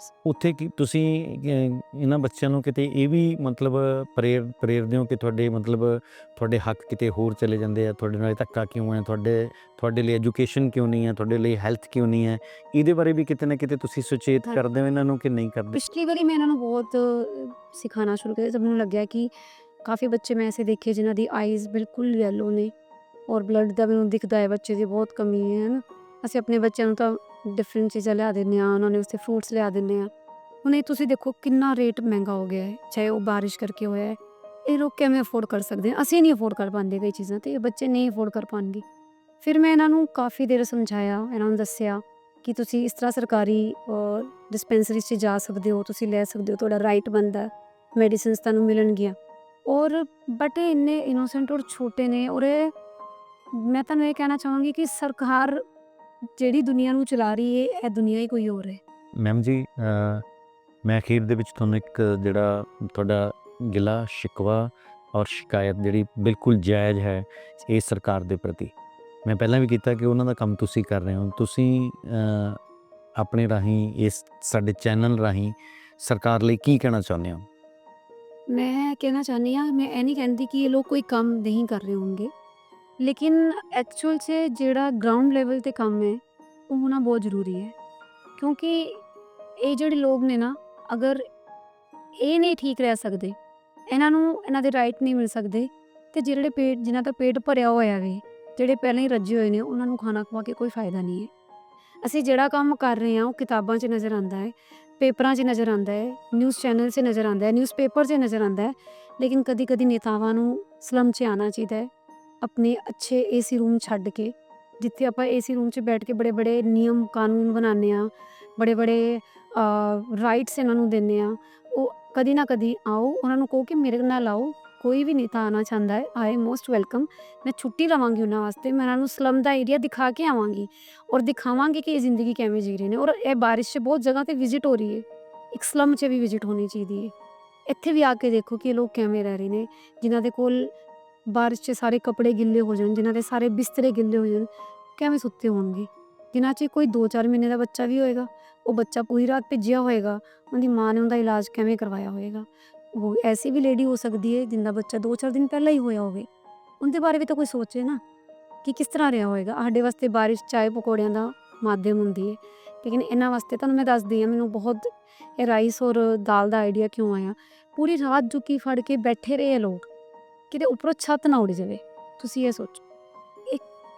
Speaker 3: ਉੱਥੇ ਕੀ ਤੁਸੀਂ ਇਹਨਾਂ ਬੱਚਿਆਂ ਨੂੰ ਕਿਤੇ ਇਹ ਵੀ ਮਤਲਬ ਪ੍ਰੇਰਦੇ ਹੋ ਕਿ ਤੁਹਾਡੇ ਹੱਕ ਕਿਤੇ ਹੋਰ ਚਲੇ ਜਾਂਦੇ ਆ, ਤੁਹਾਡੇ ਨਾਲ ਧੱਕਾ ਕਿਉਂ ਹੈ, ਤੁਹਾਡੇ ਲਈ ਐਜੂਕੇਸ਼ਨ ਕਿਉਂ ਨਹੀਂ ਹੈ, ਤੁਹਾਡੇ ਲਈ ਹੈਲਥ ਕਿਉਂ ਨਹੀਂ ਹੈ? ਇਹਦੇ ਬਾਰੇ ਵੀ ਕਿਤੇ ਨਾ ਕਿਤੇ ਤੁਸੀਂ ਸੁਚੇਤ ਕਰਦੇ ਹੋ ਇਹਨਾਂ ਨੂੰ ਕਿ ਨਹੀਂ ਕਰਦੇ?
Speaker 1: ਪਿਛਲੀ ਵਾਰੀ ਮੈਂ ਇਹਨਾਂ ਨੂੰ ਬਹੁਤ ਸਿਖਾਉਣਾ ਸ਼ੁਰੂ ਕੀਤਾ ਜਦ ਮੈਨੂੰ ਲੱਗਿਆ ਕਿ ਕਾਫੀ ਬੱਚੇ ਮੈਂ ਐਸੇ ਦੇਖੇ ਜਿਨ੍ਹਾਂ ਦੀ ਆਈਜ਼ ਬਿਲਕੁਲ ਯੈਲੋ ਨੇ ਔਰ ਬਲੱਡ ਦਾ ਮੈਨੂੰ ਦਿਖਦਾ ਹੈ ਬੱਚੇ ਦੀ ਬਹੁਤ ਕਮੀ ਹੈ ਨਾ। ਅਸੀਂ ਆਪਣੇ ਬੱਚਿਆਂ ਨੂੰ ਤਾਂ ਡਿਫਰੈਂਟ ਚੀਜ਼ਾਂ ਲਿਆ ਦਿੰਦੇ ਹਾਂ, ਉਹਨਾਂ ਨੇ ਉਸਤੇ ਫਰੂਟਸ ਲਿਆ ਦਿੰਦੇ ਹਾਂ। ਹੁਣ ਇਹ ਤੁਸੀਂ ਦੇਖੋ ਕਿੰਨਾ ਰੇਟ ਮਹਿੰਗਾ ਹੋ ਗਿਆ ਹੈ, ਚਾਹੇ ਉਹ ਬਾਰਿਸ਼ ਕਰਕੇ ਹੋਇਆ ਹੈ। ਇਹ ਲੋਕ ਕਿਵੇਂ ਅਫੋਰਡ ਕਰ ਸਕਦੇ ਆ? ਅਸੀਂ ਨਹੀਂ ਅਫੋਰਡ ਕਰ ਪਾਉਂਦੇ ਕਈ ਚੀਜ਼ਾਂ, ਤੇ ਇਹ ਬੱਚੇ ਨਹੀਂ ਅਫੋਰਡ ਕਰ ਪਾਉਣਗੇ। ਫਿਰ ਮੈਂ ਇਹਨਾਂ ਨੂੰ ਕਾਫੀ ਦੇਰ ਸਮਝਾਇਆ, ਇਹਨਾਂ ਨੂੰ ਦੱਸਿਆ ਕਿ ਤੁਸੀਂ ਇਸ ਤਰ੍ਹਾਂ ਸਰਕਾਰੀ ਡਿਸਪੈਂਸਰੀ 'ਚ ਜਾ ਸਕਦੇ ਹੋ, ਤੁਸੀਂ ਲੈ ਸਕਦੇ ਹੋ, ਤੁਹਾਡਾ ਰਾਈਟ ਬਣਦਾ, ਮੈਡੀਸਿਨਸ ਤੁਹਾਨੂੰ ਮਿਲਣਗੀਆਂ। ਔਰ ਬਟ ਇਹ ਇੰਨੇ ਇਨੋਸੈਂਟ ਔਰ ਛੋਟੇ ਨੇ। ਔਰ ਮੈਂ ਤੁਹਾਨੂੰ ਇਹ ਕਹਿਣਾ ਚਾਹਾਂਗੀ ਕਿ ਸਰਕਾਰ ਜਿਹੜੀ ਦੁਨੀਆ ਨੂੰ ਚਲਾ ਰਹੀ ਹੈ, ਇਹ ਦੁਨੀਆ ਹੀ ਕੋਈ ਹੋਰ ਹੈ।
Speaker 3: ਮੈਮ ਜੀ, ਮੈਂ ਅਖੀਰ ਦੇ ਵਿੱਚ ਤੁਹਾਨੂੰ ਇੱਕ ਜਿਹੜਾ ਤੁਹਾਡਾ ਗਿਲਾ ਸ਼ਿਕਵਾ ਔਰ ਸ਼ਿਕਾਇਤ ਜਿਹੜੀ ਬਿਲਕੁਲ ਜਾਇਜ਼ ਹੈ ਇਸ ਸਰਕਾਰ ਦੇ ਪ੍ਰਤੀ, ਮੈਂ ਪਹਿਲਾਂ ਵੀ ਕੀਤਾ ਕਿ ਉਹਨਾਂ ਦਾ ਕੰਮ ਤੁਸੀਂ ਕਰ ਰਹੇ ਹੋ। ਤੁਸੀਂ ਆਪਣੇ ਰਾਹੀਂ, ਇਸ ਸਾਡੇ ਚੈਨਲ ਰਾਹੀਂ ਸਰਕਾਰ ਲਈ ਕੀ ਕਹਿਣਾ ਚਾਹੁੰਦੇ ਹੋ?
Speaker 1: ਮੈਂ ਕਹਿਣਾ ਚਾਹੁੰਦੀ ਹਾਂ, ਮੈਂ ਇਹ ਨਹੀਂ ਕਹਿੰਦੀ ਕਿ ਇਹ ਲੋਕ ਕੋਈ ਕੰਮ ਨਹੀਂ ਕਰ ਰਹੇ ਹੋਣਗੇ, ਲੇਕਿਨ ਐਕਚੁਅਲ 'ਚ ਜਿਹੜਾ ਗਰਾਊਂਡ ਲੈਵਲ 'ਤੇ ਕੰਮ ਹੈ ਉਹ ਹੋਣਾ ਬਹੁਤ ਜ਼ਰੂਰੀ ਹੈ। ਕਿਉਂਕਿ ਇਹ ਜਿਹੜੇ ਲੋਕ ਨੇ ਨਾ, ਅਗਰ ਇਹ ਨਹੀਂ ਠੀਕ ਰਹਿ ਸਕਦੇ, ਇਹਨਾਂ ਨੂੰ ਇਹਨਾਂ ਦੇ ਰਾਈਟ ਨਹੀਂ ਮਿਲ ਸਕਦੇ, ਤੇ ਜਿਨ੍ਹਾਂ ਦਾ ਪੇਟ ਭਰਿਆ ਹੋਇਆ ਵੇ, ਜਿਹੜੇ ਪਹਿਲਾਂ ਹੀ ਰੱਜੇ ਹੋਏ ਨੇ, ਉਹਨਾਂ ਨੂੰ ਖਾਣਾ ਖਵਾ ਕੇ ਕੋਈ ਫਾਇਦਾ ਨਹੀਂ ਹੈ। ਅਸੀਂ ਜਿਹੜਾ ਕੰਮ ਕਰ ਰਹੇ ਹਾਂ ਉਹ ਕਿਤਾਬਾਂ 'ਚ ਨਜ਼ਰ ਆਉਂਦਾ ਹੈ, ਪੇਪਰਾਂ 'ਚ ਨਜ਼ਰ ਆਉਂਦਾ ਹੈ, ਨਿਊਜ਼ ਚੈਨਲ 'ਚ ਨਜ਼ਰ ਆਉਂਦਾ ਹੈ, ਨਿਊਜ਼ਪੇਪਰ 'ਚ ਨਜ਼ਰ ਆਉਂਦਾ ਹੈ। ਲੇਕਿਨ ਕਦੀ ਕਦੀ ਨੇਤਾਵਾਂ ਨੂੰ ਸਲਮ 'ਚ ਆਉਣਾ ਚਾਹੀਦਾ ਹੈ, ਆਪਣੇ ਅੱਛੇ ਏਸੀ ਰੂਮ ਛੱਡ ਕੇ, ਜਿੱਥੇ ਆਪਾਂ ਏਸੀ ਰੂਮ 'ਚ ਬੈਠ ਕੇ ਬੜੇ ਬੜੇ ਨਿਯਮ ਕਾਨੂੰਨ ਬਣਾਉਂਦੇ ਹਾਂ, ਬੜੇ ਬੜੇ ਰਾਈਟਸ ਇਹਨਾਂ ਨੂੰ ਦਿੰਦੇ ਹਾਂ। ਉਹ ਕਦੀ ਨਾ ਕਦੀ ਆਓ, ਉਹਨਾਂ ਨੂੰ ਕਹੋ ਕਿ ਮੇਰੇ ਨਾਲ ਆਓ। ਕੋਈ ਵੀ ਨੇਤਾ ਆਉਣਾ ਚਾਹੁੰਦਾ ਹੈ, ਆਏ ਮੋਸਟ ਵੈਲਕਮ। ਮੈਂ ਛੁੱਟੀ ਲਵਾਂਗੀ ਉਹਨਾਂ ਵਾਸਤੇ, ਮੈਂ ਉਹਨਾਂ ਨੂੰ ਸਲਮ ਦਾ ਏਰੀਆ ਦਿਖਾ ਕੇ ਆਵਾਂਗੀ ਔਰ ਦਿਖਾਵਾਂਗੀ ਕਿ ਇਹ ਜ਼ਿੰਦਗੀ ਕਿਵੇਂ ਜੀ ਰਹੇ ਨੇ। ਔਰ ਇਹ ਬਾਰਿਸ਼ 'ਚ ਬਹੁਤ ਜਗ੍ਹਾ 'ਤੇ ਵਿਜ਼ਿਟ ਹੋ ਰਹੀ ਹੈ, ਇੱਕ ਸਲਮ 'ਚ ਵੀ ਵਿਜ਼ਿਟ ਹੋਣੀ ਚਾਹੀਦੀ ਹੈ। ਇੱਥੇ ਵੀ ਆ ਕੇ ਦੇਖੋ ਕਿ ਇਹ ਲੋਕ ਕਿਵੇਂ ਰਹਿ ਰਹੇ ਨੇ, ਜਿਨ੍ਹਾਂ ਦੇ ਕੋਲ ਬਾਰਿਸ਼ 'ਚ ਸਾਰੇ ਕੱਪੜੇ ਗਿੱਲੇ ਹੋ ਜਾਣ, ਜਿਨ੍ਹਾਂ ਦੇ ਸਾਰੇ ਬਿਸਤਰੇ ਗਿੱਲੇ ਹੋ ਜਾਣ, ਕਿਵੇਂ ਸੁੱਤੇ ਹੋਣਗੇ। ਜਿਨ੍ਹਾਂ 'ਚ ਕੋਈ 2-4 ਮਹੀਨੇ ਦਾ ਬੱਚਾ ਵੀ ਹੋਏਗਾ, ਉਹ ਬੱਚਾ ਪੂਰੀ ਰਾਤ ਭਿੱਜਿਆ ਹੋਏਗਾ, ਉਹਦੀ ਮਾਂ ਨੇ ਉਹਦਾ ਇਲਾਜ ਕਿਵੇਂ ਕਰਵਾਇਆ ਹੋਏਗਾ। ਉਹ ਐਸੀ ਵੀ ਲੇਡੀ ਹੋ ਸਕਦੀ ਹੈ ਜਿੰਦਾ ਬੱਚਾ 2-4 ਦਿਨ ਪਹਿਲਾਂ ਹੀ ਹੋਇਆ ਹੋਵੇ, ਉਹਦੇ ਬਾਰੇ ਵੀ ਤਾਂ ਕੋਈ ਸੋਚੇ ਨਾ ਕਿ ਕਿਸ ਤਰ੍ਹਾਂ ਰਿਹਾ ਹੋਏਗਾ। ਸਾਡੇ ਵਾਸਤੇ ਬਾਰਿਸ਼ ਚਾਏ ਪਕੌੜਿਆਂ ਦਾ ਮਾਧਿਅਮ ਹੁੰਦੀ ਹੈ, ਲੇਕਿਨ ਇਹਨਾਂ ਵਾਸਤੇ ਤੁਹਾਨੂੰ ਮੈਂ ਦੱਸਦੀ ਹਾਂ, ਮੈਨੂੰ ਬਹੁਤ ਇਹ ਰਾਈਸ ਔਰ ਦਾਲ ਦਾ ਆਈਡੀਆ ਕਿਉਂ ਆਇਆ। ਪੂਰੀ ਰਾਤ ਜੁੱਕੀ ਫੜ ਕੇ ਬੈਠੇ ਰਹੇ ਲੋਕ, ਕਿਤੇ ਉੱਪਰੋਂ ਛੱਤ ਨਾ ਉੱਡ ਜਾਵੇ। ਤੁਸੀਂ ਇਹ ਸੋਚੋ,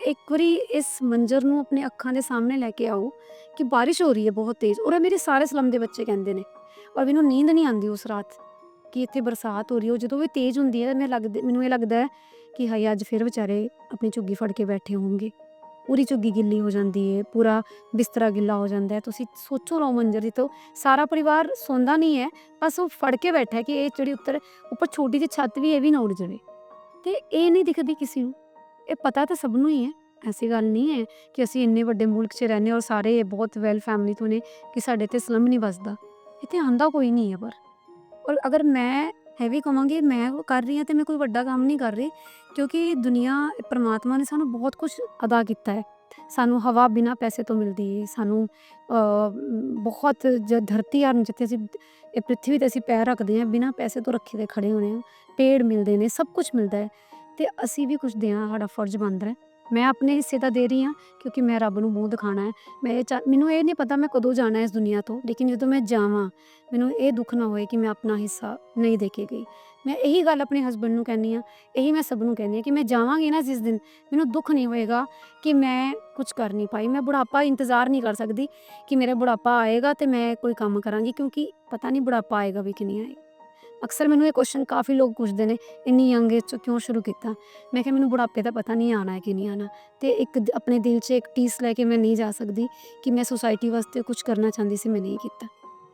Speaker 1: ਇੱਕ ਵਾਰੀ ਇਸ ਮੰਜ਼ਰ ਨੂੰ ਆਪਣੇ ਅੱਖਾਂ ਦੇ ਸਾਹਮਣੇ ਲੈ ਕੇ ਆਓ ਕਿ ਬਾਰਿਸ਼ ਹੋ ਰਹੀ ਹੈ ਬਹੁਤ ਤੇਜ਼, ਔਰ ਮੇਰੇ ਸਾਰੇ ਸਲਮ ਦੇ ਬੱਚੇ ਕਹਿੰਦੇ ਨੇ, ਔਰ ਮੈਨੂੰ ਨੀਂਦ ਨਹੀਂ ਆਉਂਦੀ ਉਸ ਰਾਤ ਕਿ ਇੱਥੇ ਬਰਸਾਤ ਹੋ ਰਹੀ। ਉਹ ਜਦੋਂ ਵੀ ਤੇਜ਼ ਹੁੰਦੀ ਹੈ ਮੈਨੂੰ ਇਹ ਲੱਗਦਾ ਹੈ ਕਿ ਹਾਏ ਅੱਜ ਫਿਰ ਵਿਚਾਰੇ ਆਪਣੀ ਝੁੱਗੀ ਫੜ ਕੇ ਬੈਠੇ ਹੋਣਗੇ। ਪੂਰੀ ਝੁੱਗੀ ਗਿੱਲੀ ਹੋ ਜਾਂਦੀ ਹੈ, ਪੂਰਾ ਬਿਸਤਰਾ ਗਿੱਲਾ ਹੋ ਜਾਂਦਾ ਹੈ। ਤੁਸੀਂ ਸੋਚੋ ਨਾ ਮੰਜ਼ਰ ਦੀ, ਤਾਂ ਸਾਰਾ ਪਰਿਵਾਰ ਸੌਂਦਾ ਨਹੀਂ ਹੈ, ਬਸ ਉਹ ਫੜ ਕੇ ਬੈਠਾ ਕਿ ਇਹ ਜਿਹੜੀ ਉੱਪਰ ਛੋਟੀ ਜਿਹੀ ਛੱਤ ਵੀ ਇਹ ਵੀ ਨਾ ਉੱਡ ਜਾਵੇ। ਅਤੇ ਇਹ ਨਹੀਂ ਦਿਖਦੀ ਕਿਸੇ ਨੂੰ, ਇਹ ਪਤਾ ਤਾਂ ਸਭ ਨੂੰ ਹੀ ਹੈ। ਐਸੀ ਗੱਲ ਨਹੀਂ ਹੈ ਕਿ ਅਸੀਂ ਇੰਨੇ ਵੱਡੇ ਮੁਲਕ 'ਚ ਰਹਿੰਦੇ ਔਰ ਸਾਰੇ ਬਹੁਤ ਵੈਲ ਫੈਮਿਲੀ ਤੋਂ ਨੇ ਕਿ ਸਾਡੇ ਇੱਥੇ ਸਲਮ ਨਹੀਂ ਵੱਸਦਾ। ਇੱਥੇ ਆਉਂਦਾ ਕੋਈ ਨਹੀਂ ਹੈ। ਪਰ ਔਰ ਅਗਰ ਮੈਂ ਇਹ ਵੀ ਕਹਾਂਗੀ ਮੈਂ ਕਰ ਰਹੀ ਹਾਂ ਤਾਂ ਮੈਂ ਕੋਈ ਵੱਡਾ ਕੰਮ ਨਹੀਂ ਕਰ ਰਹੀ, ਕਿਉਂਕਿ ਦੁਨੀਆ ਪਰਮਾਤਮਾ ਨੇ ਸਾਨੂੰ ਬਹੁਤ ਕੁਛ ਅਦਾ ਕੀਤਾ ਹੈ। ਸਾਨੂੰ ਹਵਾ ਬਿਨਾਂ ਪੈਸੇ ਤੋਂ ਮਿਲਦੀ ਹੈ, ਸਾਨੂੰ ਬਹੁਤ ਧਰਤੀ ਆ ਜਿੱਥੇ ਅਸੀਂ ਇਹ ਪ੍ਰਿਥਵੀ 'ਤੇ ਅਸੀਂ ਪੈਰ ਰੱਖਦੇ ਹਾਂ ਬਿਨਾਂ ਪੈਸੇ ਤੋਂ ਰੱਖੇ ਦੇ ਖੜੇ ਹੋਣੇ ਹਾਂ, ਪੇੜ ਮਿਲਦੇ ਨੇ, ਸਭ ਕੁਛ ਮਿਲਦਾ ਹੈ, ਅਤੇ ਅਸੀਂ ਵੀ ਕੁਛ ਦੇਣਾ ਸਾਡਾ ਫਰਜ਼ ਬਣਦਾ ਹੈ। ਮੈਂ ਆਪਣੇ ਹਿੱਸੇ ਤਾਂ ਦੇ ਰਹੀ ਹਾਂ ਕਿਉਂਕਿ ਮੈਂ ਰੱਬ ਨੂੰ ਮੂੰਹ ਦਿਖਾਉਣਾ ਹੈ। ਮੈਨੂੰ ਇਹ ਨਹੀਂ ਪਤਾ ਮੈਂ ਕਦੋਂ ਜਾਣਾ ਇਸ ਦੁਨੀਆ ਤੋਂ, ਲੇਕਿਨ ਜਦੋਂ ਮੈਂ ਜਾਵਾਂ ਮੈਨੂੰ ਇਹ ਦੁੱਖ ਨਾ ਹੋਏ ਕਿ ਮੈਂ ਆਪਣਾ ਹਿੱਸਾ ਨਹੀਂ ਦੇ ਕੇ ਗਈ। ਮੈਂ ਇਹੀ ਗੱਲ ਆਪਣੇ ਹਸਬੈਂਡ ਨੂੰ ਕਹਿੰਦੀ ਹਾਂ, ਇਹੀ ਮੈਂ ਸਭ ਨੂੰ ਕਹਿੰਦੀ ਹਾਂ ਕਿ ਮੈਂ ਜਾਵਾਂਗੀ ਨਾ ਜਿਸ ਦਿਨ, ਮੈਨੂੰ ਦੁੱਖ ਨਹੀਂ ਹੋਏਗਾ ਕਿ ਮੈਂ ਕੁਛ ਕਰ ਨਹੀਂ ਪਾਈ। ਮੈਂ ਬੁਢਾਪਾ ਇੰਤਜ਼ਾਰ ਨਹੀਂ ਕਰ ਸਕਦੀ ਕਿ ਮੇਰਾ ਬੁਢਾਪਾ ਆਏਗਾ ਅਤੇ ਮੈਂ ਕੋਈ ਕੰਮ ਕਰਾਂਗੀ, ਕਿਉਂਕਿ ਪਤਾ ਨਹੀਂ ਬੁਢਾਪਾ ਆਏਗਾ ਵੀ ਕਿ ਨਹੀਂ ਆਏਗਾ। ਅਕਸਰ ਮੈਨੂੰ ਇਹ ਕੁਐਸਚਨ ਕਾਫੀ ਲੋਕ ਪੁੱਛਦੇ ਨੇ, ਇੰਨੀ ਯੰਗ ਏਜ 'ਚ ਕਿਉਂ ਸ਼ੁਰੂ ਕੀਤਾ। ਮੈਂ ਕਿਹਾ ਮੈਨੂੰ ਬੁਢਾਪੇ ਦਾ ਪਤਾ ਨਹੀਂ ਆਉਣਾ ਹੈ ਕਿ ਨਹੀਂ ਆਉਣਾ, ਅਤੇ ਇੱਕ ਆਪਣੇ ਦਿਲ 'ਚ ਇੱਕ ਟੀਸ ਲੈ ਕੇ ਮੈਂ ਨਹੀਂ ਜਾ ਸਕਦੀ ਕਿ ਮੈਂ ਸੁਸਾਇਟੀ ਵਾਸਤੇ ਕੁਛ ਕਰਨਾ ਚਾਹੁੰਦੀ ਸੀ, ਮੈਂ ਨਹੀਂ ਕੀਤਾ।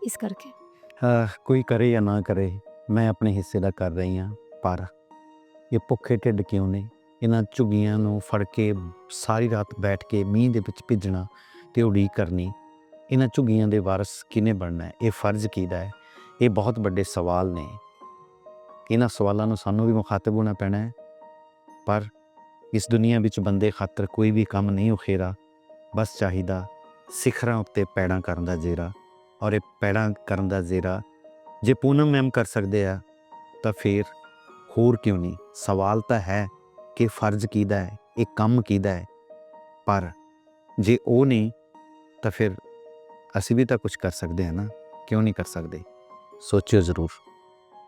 Speaker 1: ਇਸ ਕਰਕੇ
Speaker 3: ਕੋਈ ਕਰੇ ਜਾਂ ਨਾ ਕਰੇ, ਮੈਂ ਆਪਣੇ ਹਿੱਸੇ ਦਾ ਕਰ ਰਹੀ ਹਾਂ। ਪਰ ਇਹ ਭੁੱਖੇ ਢਿੱਡ ਕਿਉਂ ਨੇ? ਇਹਨਾਂ ਝੁੱਗੀਆਂ ਨੂੰ ਫੜ ਕੇ ਸਾਰੀ ਰਾਤ ਬੈਠ ਕੇ ਮੀਂਹ ਦੇ ਵਿੱਚ ਭਿੱਜਣਾ ਅਤੇ ਉਡੀਕ ਕਰਨੀ, ਇਹਨਾਂ ਝੁੱਗੀਆਂ ਦੇ ਵਾਰਸ ਕਿਹਨੇ ਬਣਨਾ ਹੈ, ਇਹ ਫਰਜ਼ ਕਿਹਦਾ ਹੈ, ਇਹ ਬਹੁਤ ਵੱਡੇ ਸਵਾਲ ਨੇ। ਇਹਨਾਂ ਸਵਾਲਾਂ ਨੂੰ ਸਾਨੂੰ ਵੀ ਮੁਖਾਤਬ ਹੋਣਾ ਪੈਣਾ ਹੈ। ਪਰ ਇਸ ਦੁਨੀਆ ਵਿੱਚ ਬੰਦੇ ਖਾਤਰ ਕੋਈ ਵੀ ਕੰਮ ਨਹੀਂ ਉਖੇਰਾ, ਬਸ ਚਾਹੀਦਾ ਸਿਖਰਾਂ ਉੱਤੇ ਪੈੜਾਂ ਕਰਨ ਦਾ ਜ਼ੇਰਾ। ਔਰ ਇਹ ਪੈੜਾਂ ਕਰਨ ਦਾ ਜ਼ੇਰਾ ਜੇ ਪੂਨਮ ਮੈਮ ਕਰ ਸਕਦੇ ਆ ਤਾਂ ਫਿਰ ਹੋਰ ਕਿਉਂ ਨਹੀਂ। ਸਵਾਲ ਤਾਂ ਹੈ ਕਿ ਫਰਜ਼ ਕਿਹਦਾ ਹੈ, ਇਹ ਕੰਮ ਕਿਹਦਾ ਹੈ, ਪਰ ਜੇ ਉਹ ਨਹੀਂ ਤਾਂ ਫਿਰ ਅਸੀਂ ਵੀ ਤਾਂ ਕੁਝ ਕਰ ਸਕਦੇ ਹਾਂ ਨਾ, क्यों नहीं कर सकते। सोचियो ज़रूर।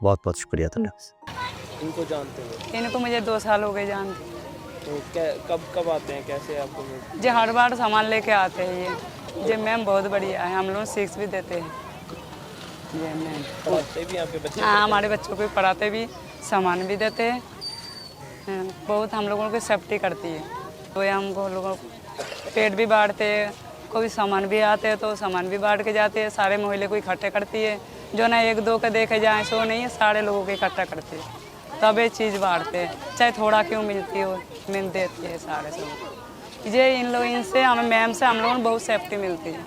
Speaker 3: बहुत बहुत शुक्रिया ਤੁਹਾਡਾ।
Speaker 6: इनको जानते हो?
Speaker 7: इनको मुझे 2 साल हो गए जानते।
Speaker 6: तो कब आते हैं, कैसे आपको मिलते
Speaker 7: जो हर बार सामान लेके आते हैं ये मैम बहुत बढ़िया है, हम लोग सीख भी देते हैं ये मैम।
Speaker 6: हैं? पढ़ाते भी आपके बच्चे?
Speaker 7: हाँ, हमारे बच्चों को पढ़ाते भी, सामान भी देते हैं। बहुत हम लोगों की सेफ्टी करती है, तो ये हमको लोगों पेट भी बांटते हैं, कोई सामान भी आते हैं तो सामान भी बांट के जाते हैं। सारे मोहल्ले को इकट्ठे करती है, जो ना 1-2 के देखे जाए सो नहीं है, सारे लोगों को इकट्ठा करती है, तब ये चीज़ बांटते हैं, चाहे थोड़ा क्यों मिलती हो, मिल देती है सारे सब। ये इन लोग इनसे हमें मैम से हम लोगों को बहुत सेफ्टी मिलती है।